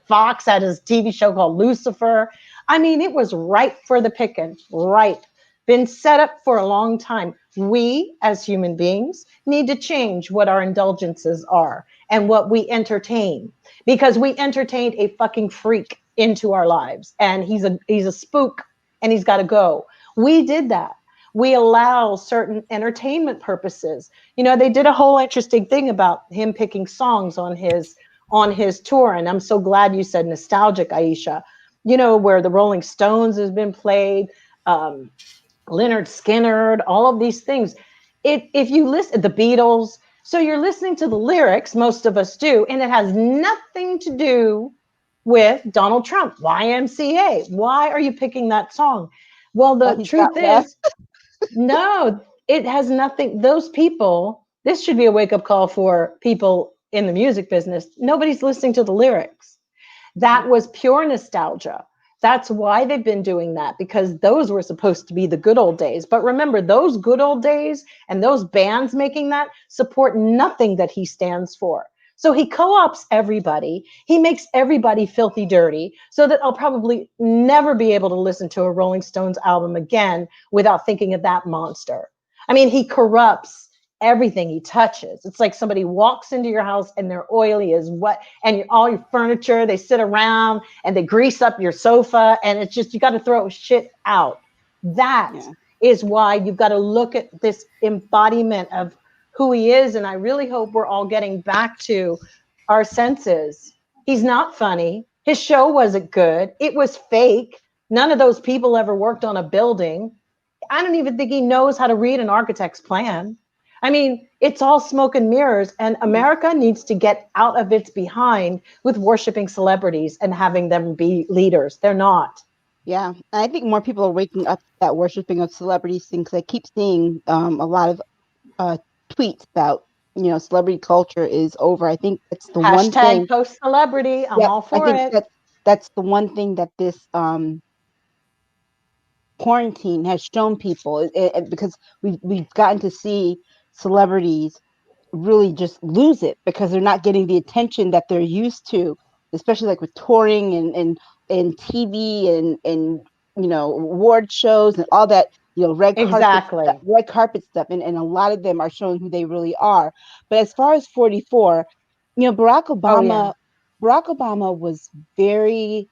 Fox had his TV show called Lucifer. I mean, it was ripe for the picking, ripe. Been set up for a long time. We, as human beings, need to change what our indulgences are and what we entertain, because we entertained a fucking freak into our lives, and he's a spook, and he's got to go. We did that. We allow certain entertainment purposes. They did a whole interesting thing about him picking songs on his tour. And I'm so glad you said nostalgic, Aisha, where the Rolling Stones has been played, um, Leonard Skinner, all of these things. If you listen, the Beatles, so you're listening to the lyrics, most of us do, and it has nothing to do with Donald Trump, YMCA. Why are you picking that song? Well, Oh, the he's got truth left. is, no, it has nothing. Those people, this should be a wake up call for people in the music business. Nobody's listening to the lyrics. That was pure nostalgia. That's why they've been doing that, because those were supposed to be the good old days. But remember, those good old days and those bands making that support nothing that he stands for. So he co-ops everybody. He makes everybody filthy dirty so that I'll probably never be able to listen to a Rolling Stones album again without thinking of that monster. I mean, he corrupts everything he touches. It's like somebody walks into your house and they're oily as what, and all your furniture, they sit around and they grease up your sofa, and it's just, you got to throw shit out. That Yeah. is why you've got to look at this embodiment of who he is. And I really hope we're all getting back to our senses. He's not funny. His show wasn't good. It was fake. None of those people ever worked on a building. I don't even think he knows how to read an architect's plan. I mean, it's all smoke and mirrors, and America needs to get out of its behind with worshiping celebrities and having them be leaders. They're not. Yeah. And I think more people are waking up to that worshiping of celebrities thing, because I keep seeing a lot of uh, tweets about, celebrity culture is over. I think that's the one Hashtag thing. post celebrity. I'm Yep. all I for think it. that's the one thing that this quarantine has shown people, because we've gotten to see celebrities really just lose it because they're not getting the attention that they're used to, especially like with touring and in TV and award shows and all that, Exactly. red carpet stuff, and a lot of them are showing who they really are. But as far as 44, Oh yeah. Barack Obama was very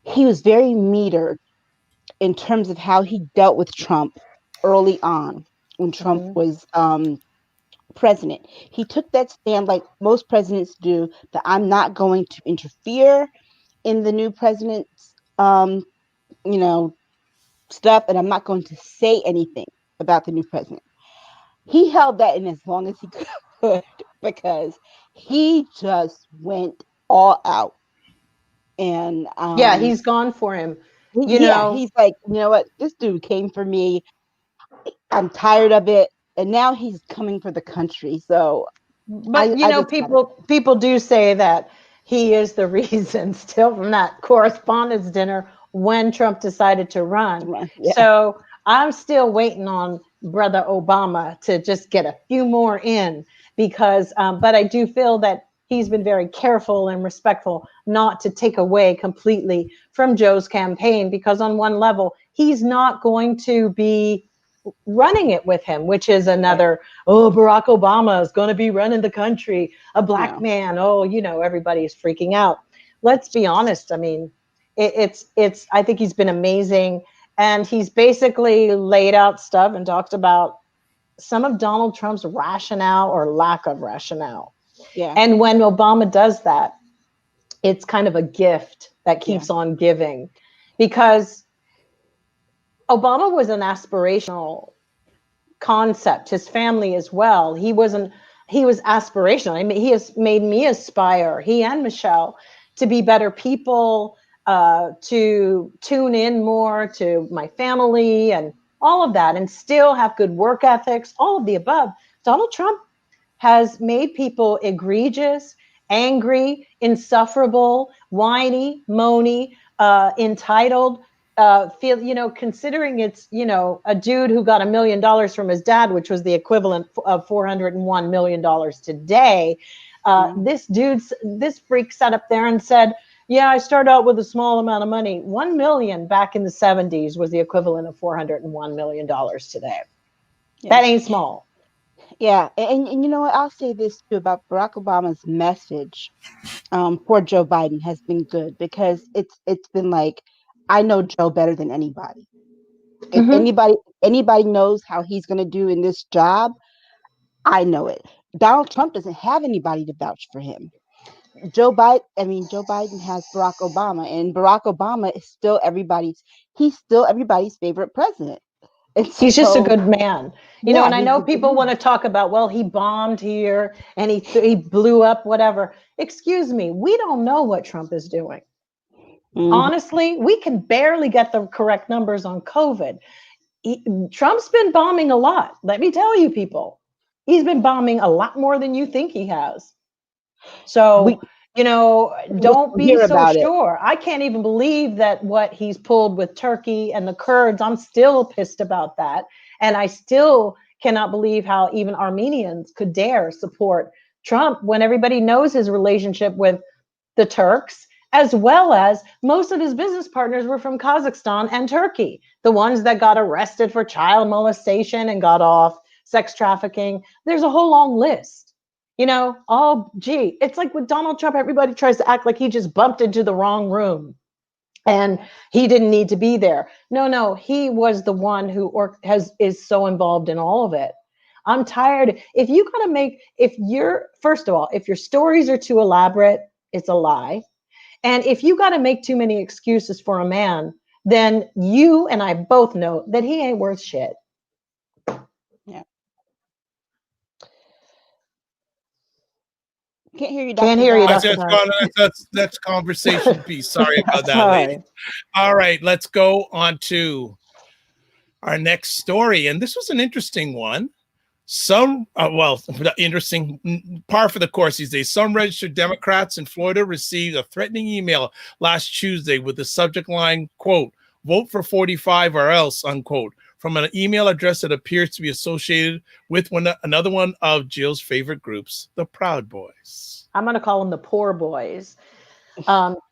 metered in terms of how he dealt with Trump early on when Trump Mhm. was president. He took that stand like most presidents do, that I'm not going to interfere in the new president's stuff, and I'm not going to say anything about the new president. He held that in as long as he could because he just went all out. And Yeah, he's gone for him. You yeah, know, he's like, you know what, this dude came for me. I'm tired of it. And now he's coming for the country. So but I just gotta people do say that he is the reason still from that correspondence dinner when Trump decided to run. run. Yeah. So I'm still waiting on brother Obama to just get a few more in because, but I do feel that he's been very careful and respectful not to take away completely from Joe's campaign because on one level, he's not going to be running it with him, which is another, oh, Barack Obama is going to be running the country, a black No. man. Oh, everybody's freaking out. Let's be honest. I mean, I think he's been amazing. And he's basically laid out stuff and talked about some of Donald Trump's rationale or lack of rationale. Yeah. And when Obama does that, it's kind of a gift that Yeah. keeps on giving because Obama was an aspirational concept, his family as well. He was aspirational. I mean, he has made me aspire, he and Michelle, to be better people, to tune in more to my family and all of that, and still have good work ethics, all of the above. Donald Trump has made people egregious, angry, insufferable, whiny, moany, entitled, considering it's, a dude who got $1 million from his dad, which was the equivalent of $401 million today. This freak sat up there and said, yeah, I started out with a small amount of money. 1 million back in the 70s was the equivalent of $401 million today. Yeah. That ain't small. Yeah. And you know what? I'll say this too about Barack Obama's message for Joe Biden has been good because it's been like, I know Joe better than anybody. If Mm-hmm. anybody knows how he's going to do in this job, I know it. Donald Trump doesn't have anybody to vouch for him. Joe Biden has Barack Obama, and Barack Obama is still he's still everybody's favorite president. And He's just a so, good man, yeah, and I he's know a good people want man. to talk about, well, he bombed here and he blew up, whatever. Excuse me, we don't know what Trump is doing. Mhm. Honestly, we can barely get the correct numbers on COVID. Trump's been bombing a lot. Let me tell you, people, he's been bombing a lot more than you think he has. We So, we'll don't be hear so about it. sure. I can't even believe that what he's pulled with Turkey and the Kurds, I'm still pissed about that. And I still cannot believe how even Armenians could dare support Trump when everybody knows his relationship with the Turks, as well as most of his business partners were from Kazakhstan and Turkey, the ones that got arrested for child molestation and got off, sex trafficking. There's a whole long list. Oh, gee, it's like with Donald Trump, everybody tries to act like he just bumped into the wrong room and he didn't need to be there. No, he was the one who is so involved in all of it. I'm tired. First of all, if your stories are too elaborate, it's a lie. And if you got to make too many excuses for a man, then you and I both know that he ain't worth shit. Yeah. Can't hear you, Can't Dr. hear you, Bob. Dr. Bob. That's conversation piece. Sorry about that, lady. Sorry. All right, let's go on to our next story. And this was an interesting one. Interesting, par for the course these days. Some registered Democrats in Florida received a threatening email last Tuesday with the subject line, quote, vote for 45 or else, unquote, from an email address that appears to be associated with another one of Jill's favorite groups, the Proud Boys. I'm going to call them the poor boys.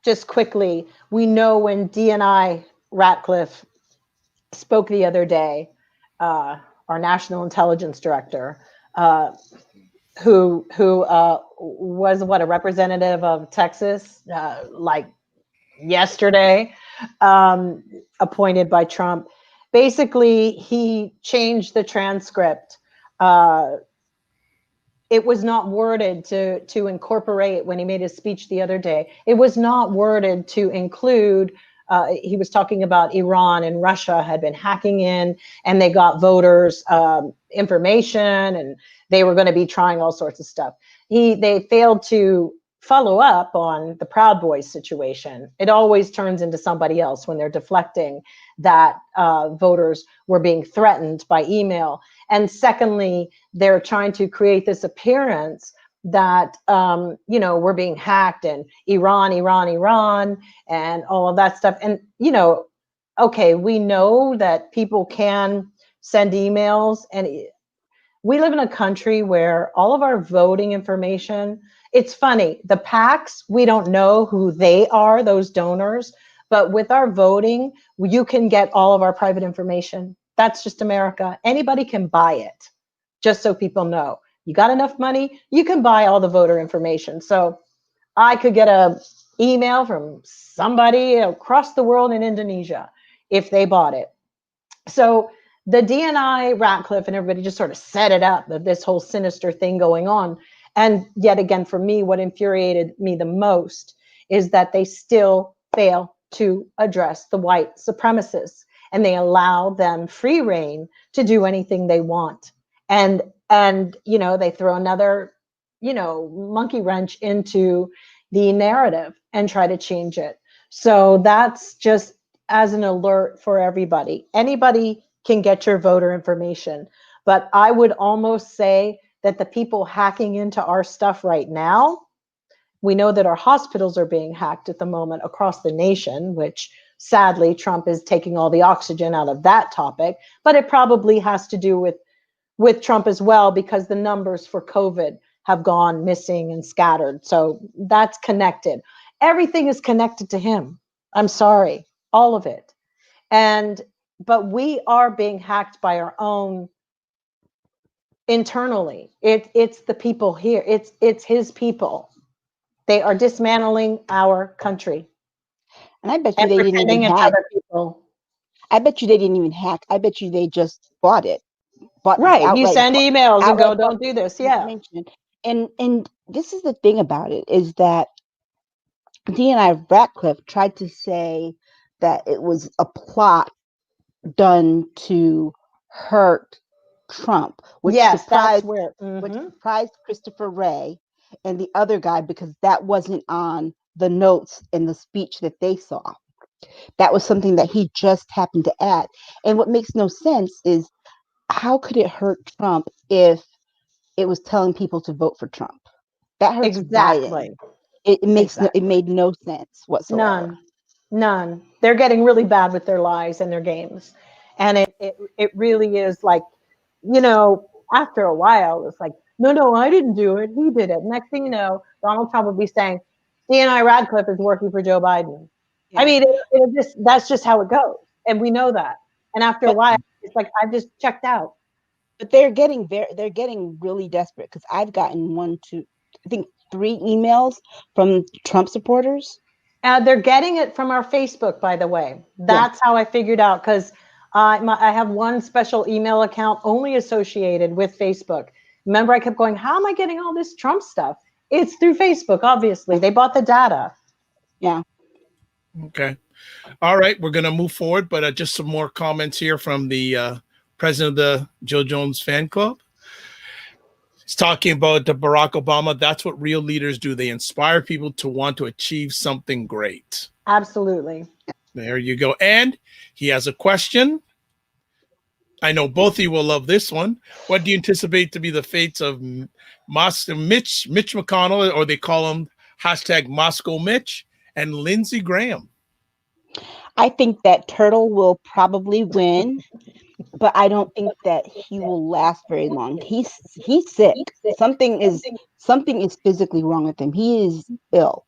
Just quickly, we know when DNI Ratcliffe spoke the other day, our national intelligence director, who was what, a representative of Texas, like yesterday, appointed by Trump. Basically, he changed the transcript. It was not worded to incorporate, when he made his speech the other day, it was not worded to include, he was talking about Iran and Russia had been hacking in, and they got voters information, and they were going to be trying all sorts of stuff. They failed to follow up on the Proud Boys situation. It always turns into somebody else when they're deflecting that voters were being threatened by email. And secondly, they're trying to create this appearance that, we're being hacked, and Iran, and all of that stuff. And, okay, we know that people can send emails, and we live in a country where all of our voting information, it's funny, the PACs, we don't know who they are, those donors, but with our voting, you can get all of our private information. That's just America. Anybody can buy it, just so people know. You got enough money, you can buy all the voter information. So I could get an email from somebody across the world in Indonesia if they bought it. So the DNI Ratcliffe and everybody just sort of set it up, this whole sinister thing going on. And yet again, for me, what infuriated me the most is that they still fail to address the white supremacists, and they allow them free reign to do anything they want. And they throw another, monkey wrench into the narrative and try to change it. So that's just as an alert for everybody. Anybody can get your voter information, but I would almost say that the people hacking into our stuff right now, we know that our hospitals are being hacked at the moment across the nation, which sadly Trump is taking all the oxygen out of that topic, but it probably has to do with Trump as well, because the numbers for COVID have gone missing and scattered. So that's connected. Everything is connected to him. I'm sorry, all of it. But we are being hacked by our own internally. It's the people here. It's his people. They are dismantling our country. And I bet you they didn't even hack. People. I bet you they didn't even hack. I bet you they just bought it. Right. You send emails and go, don't do this. Yeah. And this is the thing about it, is that DNI Ratcliffe tried to say that it was a plot done to hurt Trump, which surprised Christopher Wray and the other guy, because that wasn't on the notes in the speech that they saw. That was something that he just happened to add. And what makes no sense is, how could it hurt Trump if it was telling people to vote for Trump? That hurts Biden. It made no sense whatsoever. None. They're getting really bad with their lies and their games. And it really is like, after a while, it's like, no, I didn't do it. He did it. Next thing you know, Donald Trump will be saying, DNI Radcliffe is working for Joe Biden. Yeah. I mean, that's just how it goes. And we know that. And after a while, it's like, I've just checked out. But they're getting really desperate, because I've gotten 3 emails from Trump supporters. They're getting it from our Facebook, by the way. That's how I figured out, because I have one special email account only associated with Facebook. Remember, I kept going, how am I getting all this Trump stuff? It's through Facebook, obviously. They bought the data. Yeah. Okay. All right. We're going to move forward, but just some more comments here from the president of the Jill Jones fan club. He's talking about the Barack Obama. That's what real leaders do. They inspire people to want to achieve something great. Absolutely. There you go. And he has a question. I know both of you will love this one. What do you anticipate to be the fates of Mitch McConnell, or they call him #Moscow Mitch, and Lindsey Graham? I think that Turtle will probably win, but I don't think that he will last very long. He's sick. Something is physically wrong with him. He is ill.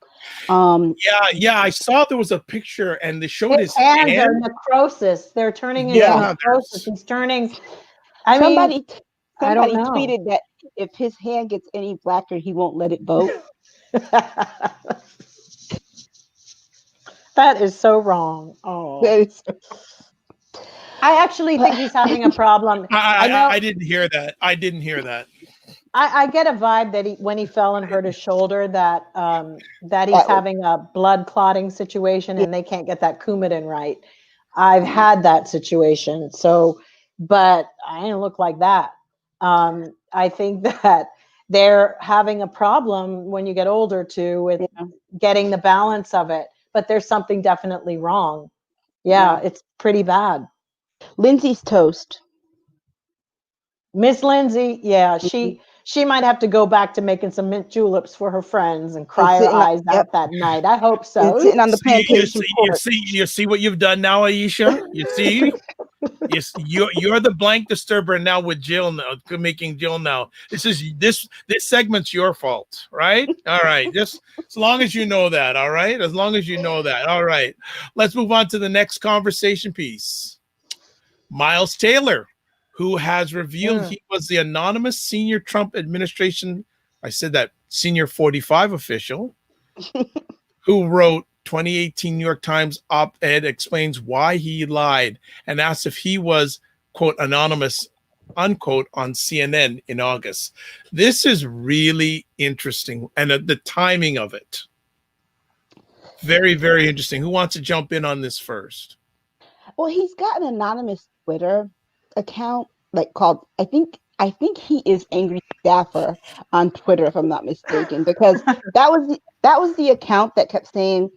Yeah. I saw there was a picture, and they showed His his hands are hand. necrosis. They're turning into Yeah. necrosis. He's turning. I mean, somebody I don't somebody know. tweeted that if his hand gets any blacker, he won't let it vote. That is so wrong. Oh, That is- I actually think he's having a problem. I know. I didn't hear that. I didn't hear that. I get a vibe that when he fell and hurt his shoulder, that that he's that was- having a blood clotting situation, yeah. and they can't get that Coumadin right. I've had that situation, so, but I didn't look like that. I think that they're having a problem when you get older too with Yeah. getting the balance of it. But there's something definitely wrong. Yeah, it's pretty bad. Lindsay's toast. Miss Lindsay, yeah, Mhm. she might have to go back to making some mint juleps for her friends and And cry her sitting on, eyes yep, out that night. I hope and so. sitting on the See, plantation porch. you see what you've done now, Aisha. You see, you're the blank disturber now with Jill now, making Jill now. This segment's your fault, right? All right, just as long as you know that. All right, as long as you know that. All right, let's move on to the next conversation piece. Miles Taylor, who has revealed he was the anonymous senior Trump administration, I said that, senior 45 official, who wrote 2018 New York Times op-ed, explains why he lied and asked if he was, quote, anonymous, unquote, on CNN in August. This is really interesting, and the timing of it. Very, very interesting. Who wants to jump in on this first? Well, he's got an anonymous Twitter account, like called I think he is Angry Staffer on Twitter, if I'm not mistaken, because that was the account that kept saying,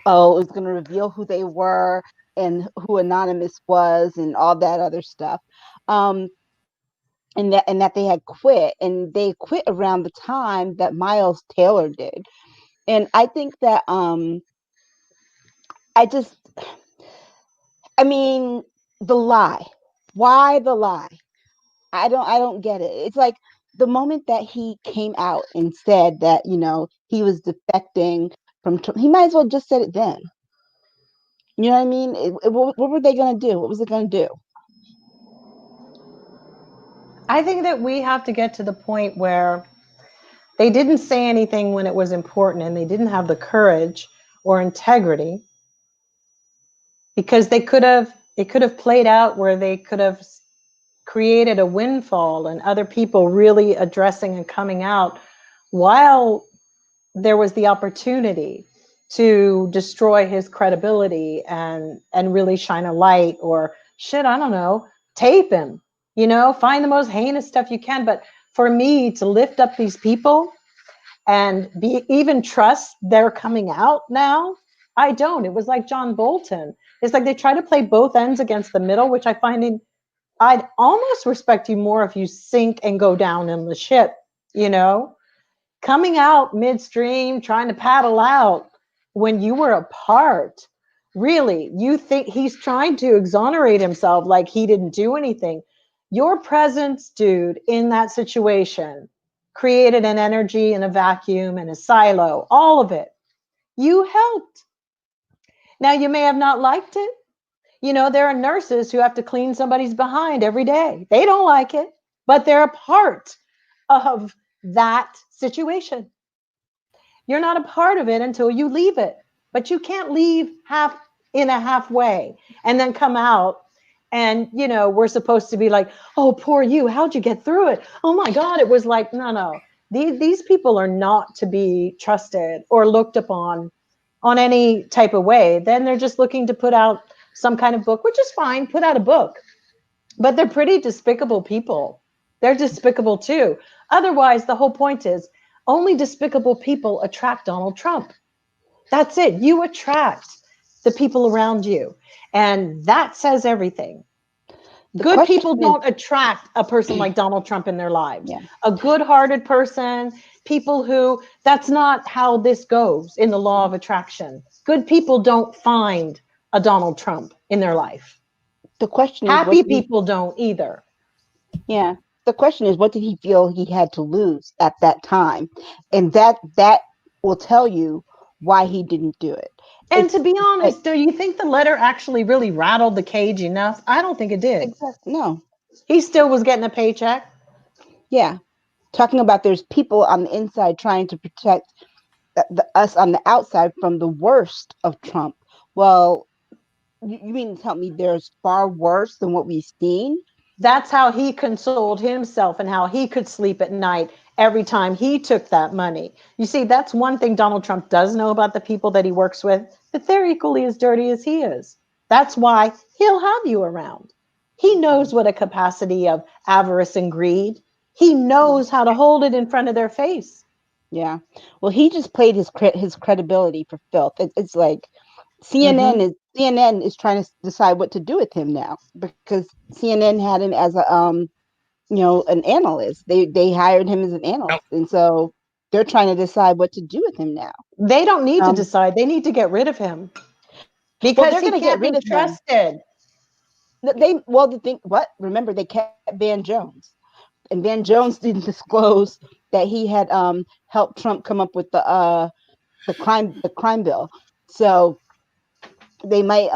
oh, it was going to reveal who they were and who Anonymous was and all that other stuff. And that they had quit, and they quit around the time that Miles Taylor did. And I think that I just I mean, the lie. Why the lie? I don't get it. It's like the moment that he came out and said that, he was defecting from Trump, he might as well just said it then. You know what I mean? What were they going to do? What was it going to do? I think that we have to get to the point where they didn't say anything when it was important, and they didn't have the courage or integrity, because it could have played out where they could have created a windfall and other people really addressing and coming out while there was the opportunity to destroy his credibility and really shine a light, or shit, I don't know, tape him, find the most heinous stuff you can. But for me to lift up these people and even trust they're coming out now, I don't. It was like John Bolton. It's like they try to play both ends against the middle, which I find I'd almost respect you more if you sink and go down in the ship, coming out midstream, trying to paddle out when you were a part. Really, you think he's trying to exonerate himself like he didn't do anything. Your presence, dude, in that situation created an energy and a vacuum and a silo, all of it. You helped. Now, you may have not liked it. There are nurses who have to clean somebody's behind every day. They don't like it, but they're a part of that situation. You're not a part of it until you leave it, but you can't leave halfway and then come out. And, we're supposed to be like, oh, poor you. How'd you get through it? Oh my God. It was like, no. These people are not to be trusted or looked upon on any type of way. Then they're just looking to put out some kind of book, which is fine. Put out a book. But they're pretty despicable people. They're despicable too. Otherwise, the whole point is only despicable people attract Donald Trump. That's it. You attract the people around you. And that says everything. Good people don't attract a person like Donald Trump in their lives. Yeah. A good-hearted person, people who, that's not how this goes in the law of attraction. Good people don't find a Donald Trump in their life. The question is, happy people don't either. Yeah. The question is, what did he feel he had to lose at that time? And that will tell you why he didn't do it. And It's to be like, honest, do you think the letter actually really rattled the cage enough? I don't think it did. exactly, no, He still was getting a paycheck. yeah. Talking about there's people on the inside trying to protect us on the outside from the worst of Trump. Well, you mean to tell me there's far worse than what we've seen? That's how he consoled himself and how he could sleep at night every time he took that money. You see, that's one thing Donald Trump does know about the people that he works with, that they're equally as dirty as he is. That's why he'll have you around. He knows what a capacity of avarice and greed. He knows how to hold it in front of their face. Yeah. Well, he just played his credibility for filth. It's like Mm-hmm. CNN is trying to decide what to do with him now, because CNN had him as a an analyst. They hired him as an Now, analyst, and so they're trying to decide what to do with him now. They don't need to Um, decide. They need to get rid of him well, because they're he going to get can't rid be of him. trusted. The thing, what? Remember, they kept Van Jones, and Van Jones didn't disclose that he had helped Trump come up with the crime bill. So they might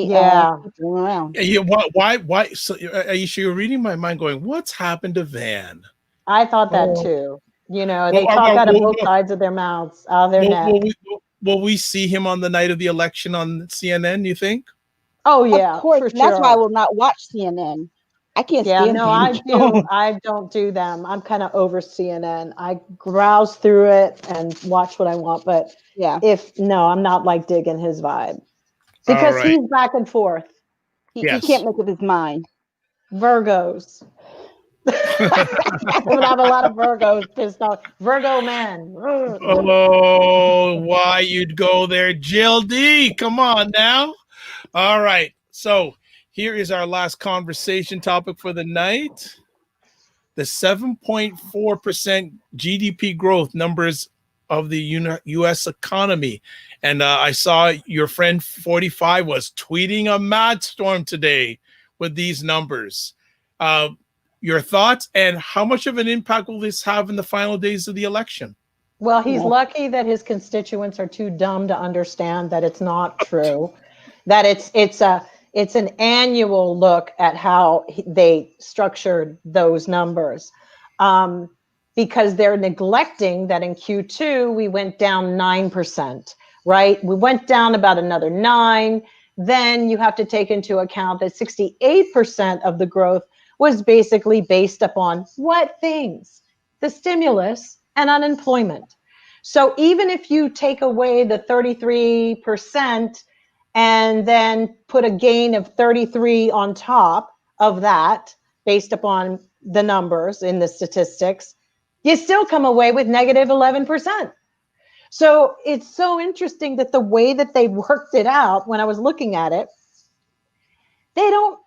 Yeah. keep him around. yeah, why? So, Aisha, you're reading my mind, going, "What's happened to Van?" I thought that Oh, too. You know, well, they talk out of both sides of their mouths, out of their neck. will we see him on the night of the election on CNN? You think? Oh Of yeah, course, for and that's why I sure. will not watch CNN. I can't Yeah, stand no, Van I do. Jones. I don't do them. I'm kind of over CNN. I browse through it and watch what I want, but Yeah, if no, I'm not like digging his vibe All because right. he's back and forth. he Yes. can't make up his mind. Virgos. I'm gonna have a lot of Virgos pissed off. Virgo man. Oh, why you'd go there, Jill D? Come on now. All right. So here is our last conversation topic for the night. The 7.4% GDP growth numbers of the U.S. economy. And I saw your friend 45 was tweeting a mad storm today with these numbers. Uh, your thoughts, and how much of an impact will this have in the final days of the election? Well, he's Yeah, lucky that his constituents are too dumb to understand that it's not true. That it's an annual look at how they structured those numbers, um, because they're neglecting that in Q2 we went down 9%. Right, we went down about another 9. Then you have to take into account that 68% of the growth was basically based upon what things? The stimulus and unemployment. So even if you take away the 33% and then put a gain of 33 on top of that, based upon the numbers in the statistics, you still come away with negative 11%. So it's so interesting that the way that they worked it out, when I was looking at it, they don't,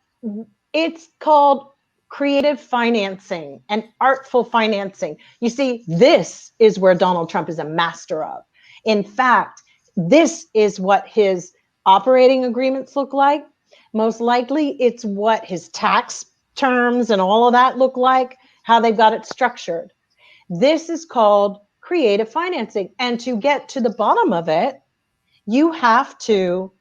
it's called creative financing and artful financing. You see, this is where Donald Trump is a master of. In fact, this is what his operating agreements look like. Most likely, it's what his tax terms and all of that look like, how they've got it structured. This is called creative financing. And to get to the bottom of it, you have to,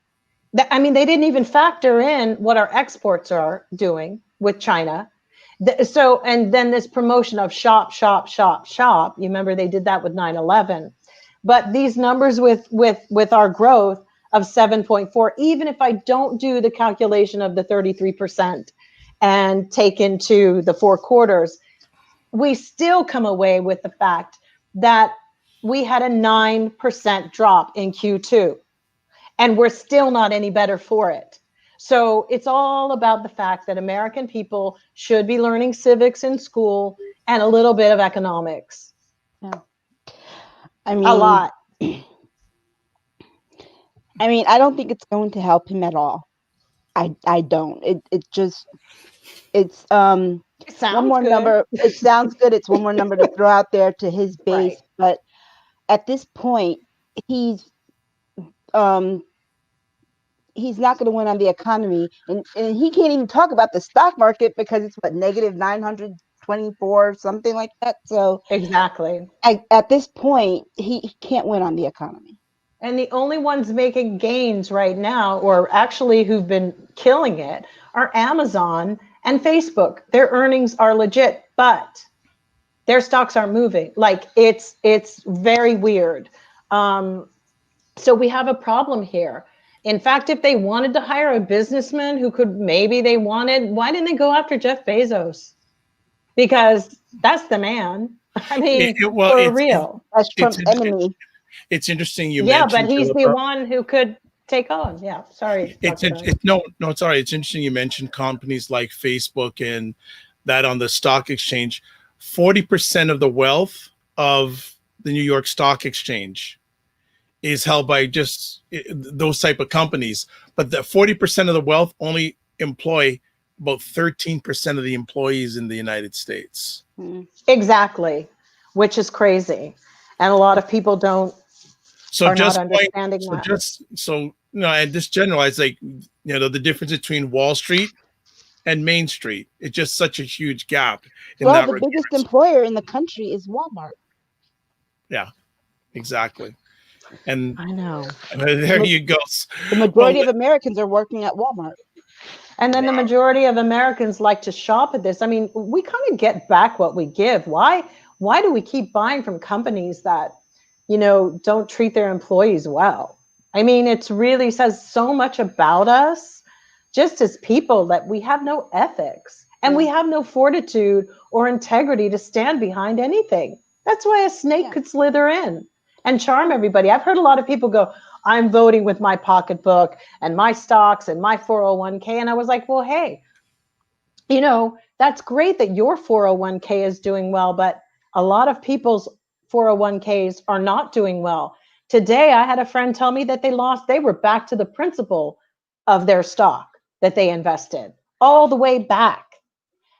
I mean, they didn't even factor in what our exports are doing with China. So, and then this promotion of shop, shop, shop, shop. You remember they did that with 9/11. But these numbers with our growth of 7.4, even if I don't do the calculation of the 33% and take into the 4 quarters, we still come away with the fact that we had a 9% drop in Q2, and we're still not any better for it. So it's all about the fact that American people should be learning civics in school and a little bit of economics. yeah. I A mean, lot. I don't think it's going to help him at all. I don't. It's It one sounds more good. number. It sounds good. It's one more number to throw out there to his Right. base, but at this point, he's um he's not going to win on the economy, and he can't even talk about the stock market because it's what, negative 900 24, something like that. So Exactly. at this point, he can't win on the economy. And the only ones making gains right now, or actually who've been killing it, are Amazon and Facebook. Their earnings are legit, but their stocks aren't moving. Like it's very weird. So we have a problem here. In fact, if they wanted to hire a businessman who could, maybe they wanted, why didn't they go after Jeff Bezos? Because that's the man. I mean, for real. That's Trump's enemy. It's interesting you Yeah, mentioned. but he's the one who could take on. Yeah, sorry. No, it's all right. It's interesting you mentioned companies like Facebook and that on the stock exchange. 40% of the wealth of the New York Stock Exchange is held by just those type of companies, but the 40% of the wealth only employ about 13% of the employees in the United States. Exactly, which is crazy, and a lot of people don't. So just understanding that. And just generalize, like, the difference between Wall Street and Main Street. It's just such a huge gap. Well, the biggest employer in the country is Walmart. Yeah, exactly. And I know. There you go. The majority of Americans are working at Walmart. And then the majority of Americans like to shop at this. I mean, we kind of get back what we give. Why do we keep buying from companies that, don't treat their employees well? I mean, it really says so much about us just as people that we have no ethics and we have no fortitude or integrity to stand behind anything. That's why a snake could slither in and charm everybody. I've heard a lot of people go, I'm voting with my pocketbook and my stocks and my 401k. And I was like, well, hey, that's great that your 401k is doing well, but a lot of people's 401ks are not doing well. Today, I had a friend tell me that they were back to the principal of their stock that they invested all the way back.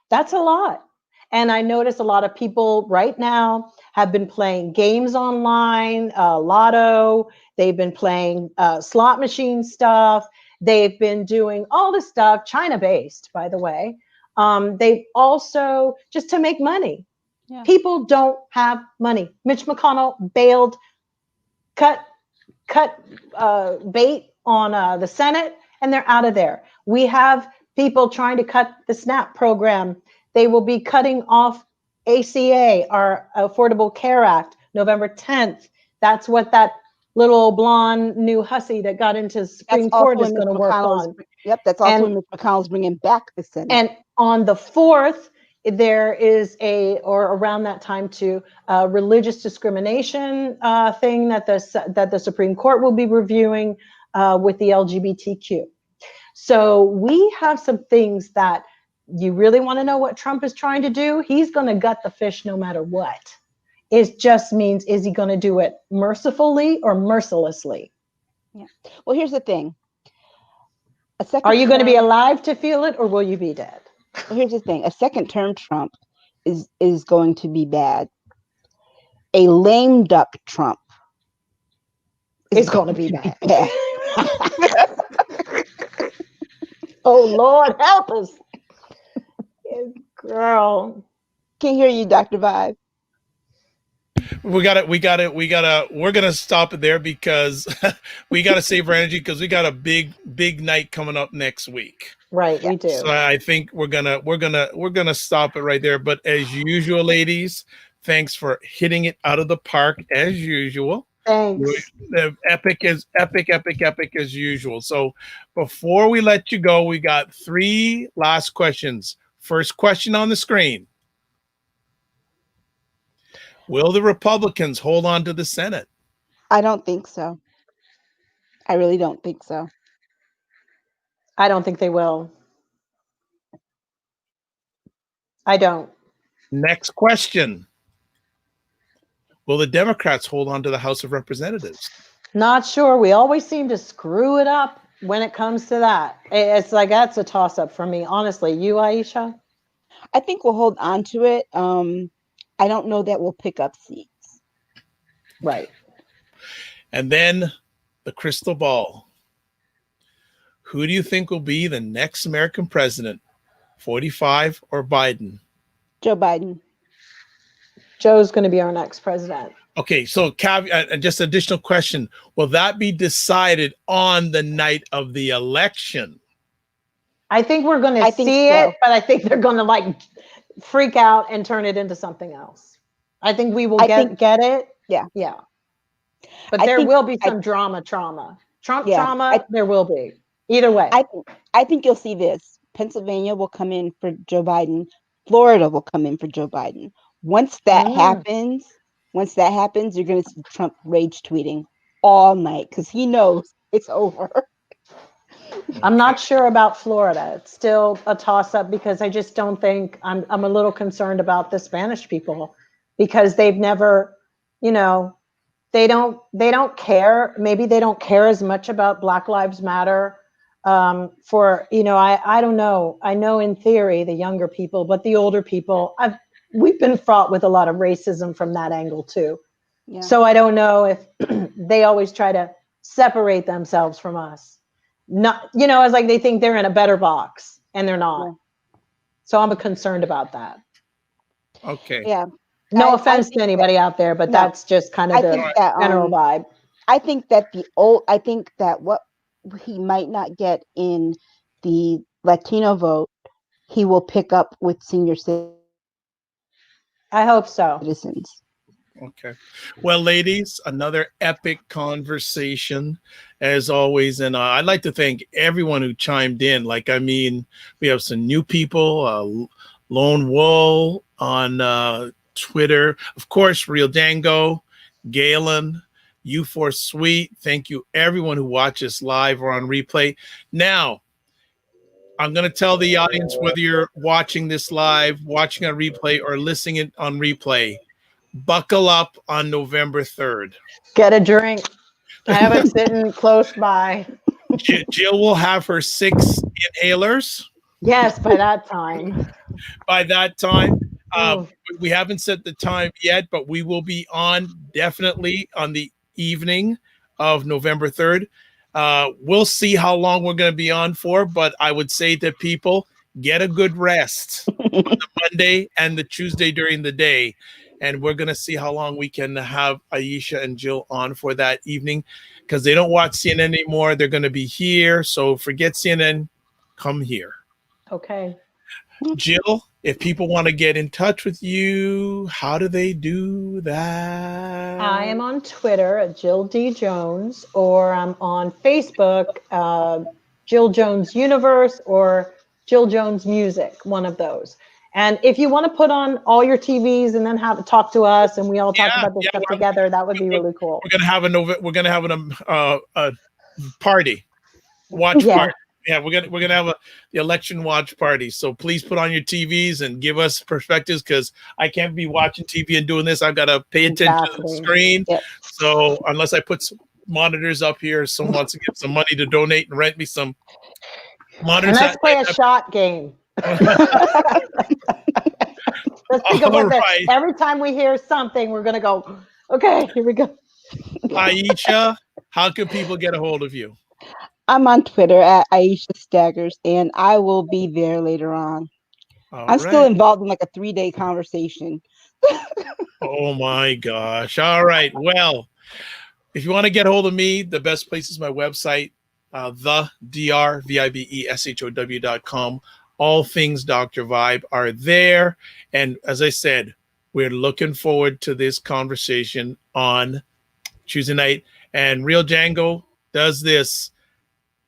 That's a lot. And I notice a lot of people right now have been playing games online, lotto. They've been playing slot machine stuff. They've been doing all this stuff, China-based, by the way. They've also, just to make money. Yeah. People don't have money. Mitch McConnell bailed, cut bait on the Senate, and they're out of there. We have people trying to cut the SNAP program. They will be cutting off ACA, our Affordable Care Act, November 10th. That's what that little blonde new hussy that got into Supreme Court is going to work on. Yep, that's also when Mitch McConnell's bringing back the Senate. And on the 4th, there is or around that time too, religious discrimination thing that the Supreme Court will be reviewing with the LGBTQ. So we have some things that you really want to know what Trump is trying to do. He's going to gut the fish no matter what. It just means, is he going to do it mercifully or mercilessly? Yeah. Well, here's the thing. Are you going to be alive to feel it, or will you be dead? Well, here's the thing. A second term Trump is going to be bad. A lame duck Trump is going to be bad. Oh, Lord, help us. Girl. Can't hear you, Dr. Vibe. We're gonna stop it there because we gotta save our energy because we got a big night coming up next week. Right, we do. So I think we're gonna stop it right there. But as usual, ladies, thanks for hitting it out of the park as usual. Thanks. Epic as usual. So before we let you go, we got 3 last questions. First question on the screen. Will the Republicans hold on to the Senate? I don't think so. I really don't think so. I don't think they will. I don't. Next question. Will the Democrats hold on to the House of Representatives? Not sure. We always seem to screw it up when it comes to that. It's like, that's a toss-up for me. Honestly, you, Aisha? I think we'll hold on to it. I don't know that we'll pick up seats. Right. And then the crystal ball. Who do you think will be the next American president, 45 or Biden? Joe Biden. Joe's going to be our next president. Okay, so just additional question. Will that be decided on the night of the election? I think we're going to see it, but I think they're going to like freak out and turn it into something else. I think we will get it. Yeah. Yeah. But there will be some trauma. Trump trauma, there will be. Either way. I think you'll see this. Pennsylvania will come in for Joe Biden. Florida will come in for Joe Biden. Once that happens, you're going to see Trump rage tweeting all night because he knows it's over. I'm not sure about Florida. It's still a toss-up because I just don't think I'm a little concerned about the Spanish people because they've never, you know, they don't care. Maybe they don't care as much about Black Lives Matter. For, you know, I don't know. I know in theory the younger people, but the older people, we've been fraught with a lot of racism from that angle too. Yeah. So I don't know if they always try to separate themselves from us. Not, you know, it's like they think they're in a better box and they're not. Yeah. So I'm concerned about that. Okay. Yeah. No offense to anybody out there, but that's just kind of the general vibe. I think that what he might not get in the Latino vote, he will pick up with senior citizens. I hope so. Okay. Well, ladies, another epic conversation as always. And I'd like to thank everyone who chimed in. Like, I mean, we have some new people, Lone Wool on Twitter. Of course, Real Dango, Galen, U4 Sweet. Thank you, everyone who watches live or on replay. Now, I'm going to tell the audience whether you're watching this live, watching on replay, or listening it on replay. Buckle up on November 3rd. Get a drink. I have it sitting close by. Jill will have her 6 inhalers. Yes, by that time. By that time. We haven't set the time yet, but we will be on definitely on the evening of November 3rd. We'll see how long we're going to be on for, but I would say to people, get a good rest on the Monday and the Tuesday during the day. And we're going to see how long we can have Aisha and Jill on for that evening because they don't watch CNN anymore. They're going to be here. So forget CNN. Come here. Okay. Jill, if people want to get in touch with you, how do they do that? I am on Twitter at Jill D. Jones, or I'm on Facebook, Jill Jones Universe or Jill Jones Music, one of those. And if you want to put on all your TVs and then talk to us and we all talk about this stuff together, that would be really cool. We're gonna have a party, watch party. Yeah, we're gonna have the election watch party. So please put on your TVs and give us perspectives because I can't be watching TV and doing this. I've got to pay attention to the screen. Yep. So unless I put some monitors up here, someone wants to give some money to donate and rent me some monitors. And let's play a shot game. Let's think about that. Every time we hear something, we're gonna go, okay, here we go. Aisha, how can people get a hold of you? I'm on Twitter at Aisha Staggers, and I will be there later on. I'm still involved in like a 3-day conversation. Oh my gosh. All right. Well, if you want to get a hold of me, the best place is my website, thedrvibeshow.com. All things Dr. Vibe are there. And as I said, we're looking forward to this conversation on Tuesday night. And Real Django does this.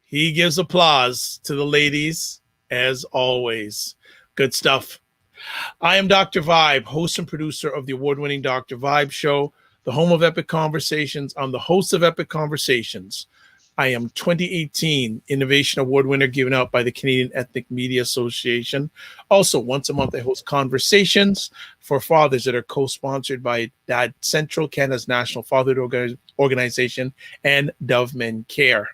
He gives applause to the ladies, as always. Good stuff. I am Dr. Vibe, host and producer of the award-winning Dr. Vibe Show, the home of epic conversations. I'm the host of Epic Conversations. I am 2018 Innovation Award winner given out by the Canadian Ethnic Media Association. Also, once a month, I host conversations for fathers that are co-sponsored by Dad Central, Canada's national fatherhood organization, and Dove Men Care.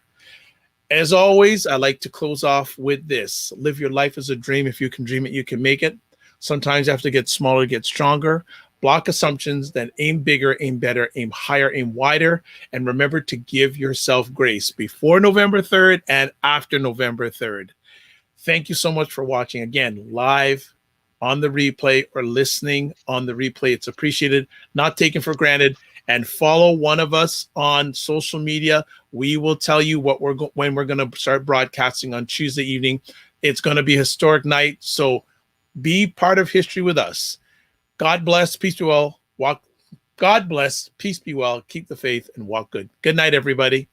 As always, I like to close off with this. Live your life as a dream. If you can dream it, you can make it. Sometimes you have to get smaller to get stronger. Block assumptions, then aim bigger, aim better, aim higher, aim wider. And remember to give yourself grace before November 3rd and after November 3rd. Thank you so much for watching again live on the replay or listening on the replay. It's appreciated, not taken for granted. And follow one of us on social media. We will tell you what when we're going to start broadcasting on Tuesday evening. It's going to be a historic night. So be part of history with us. God bless. Peace be well. God bless. Peace be well. Keep the faith and walk good. Good night, everybody.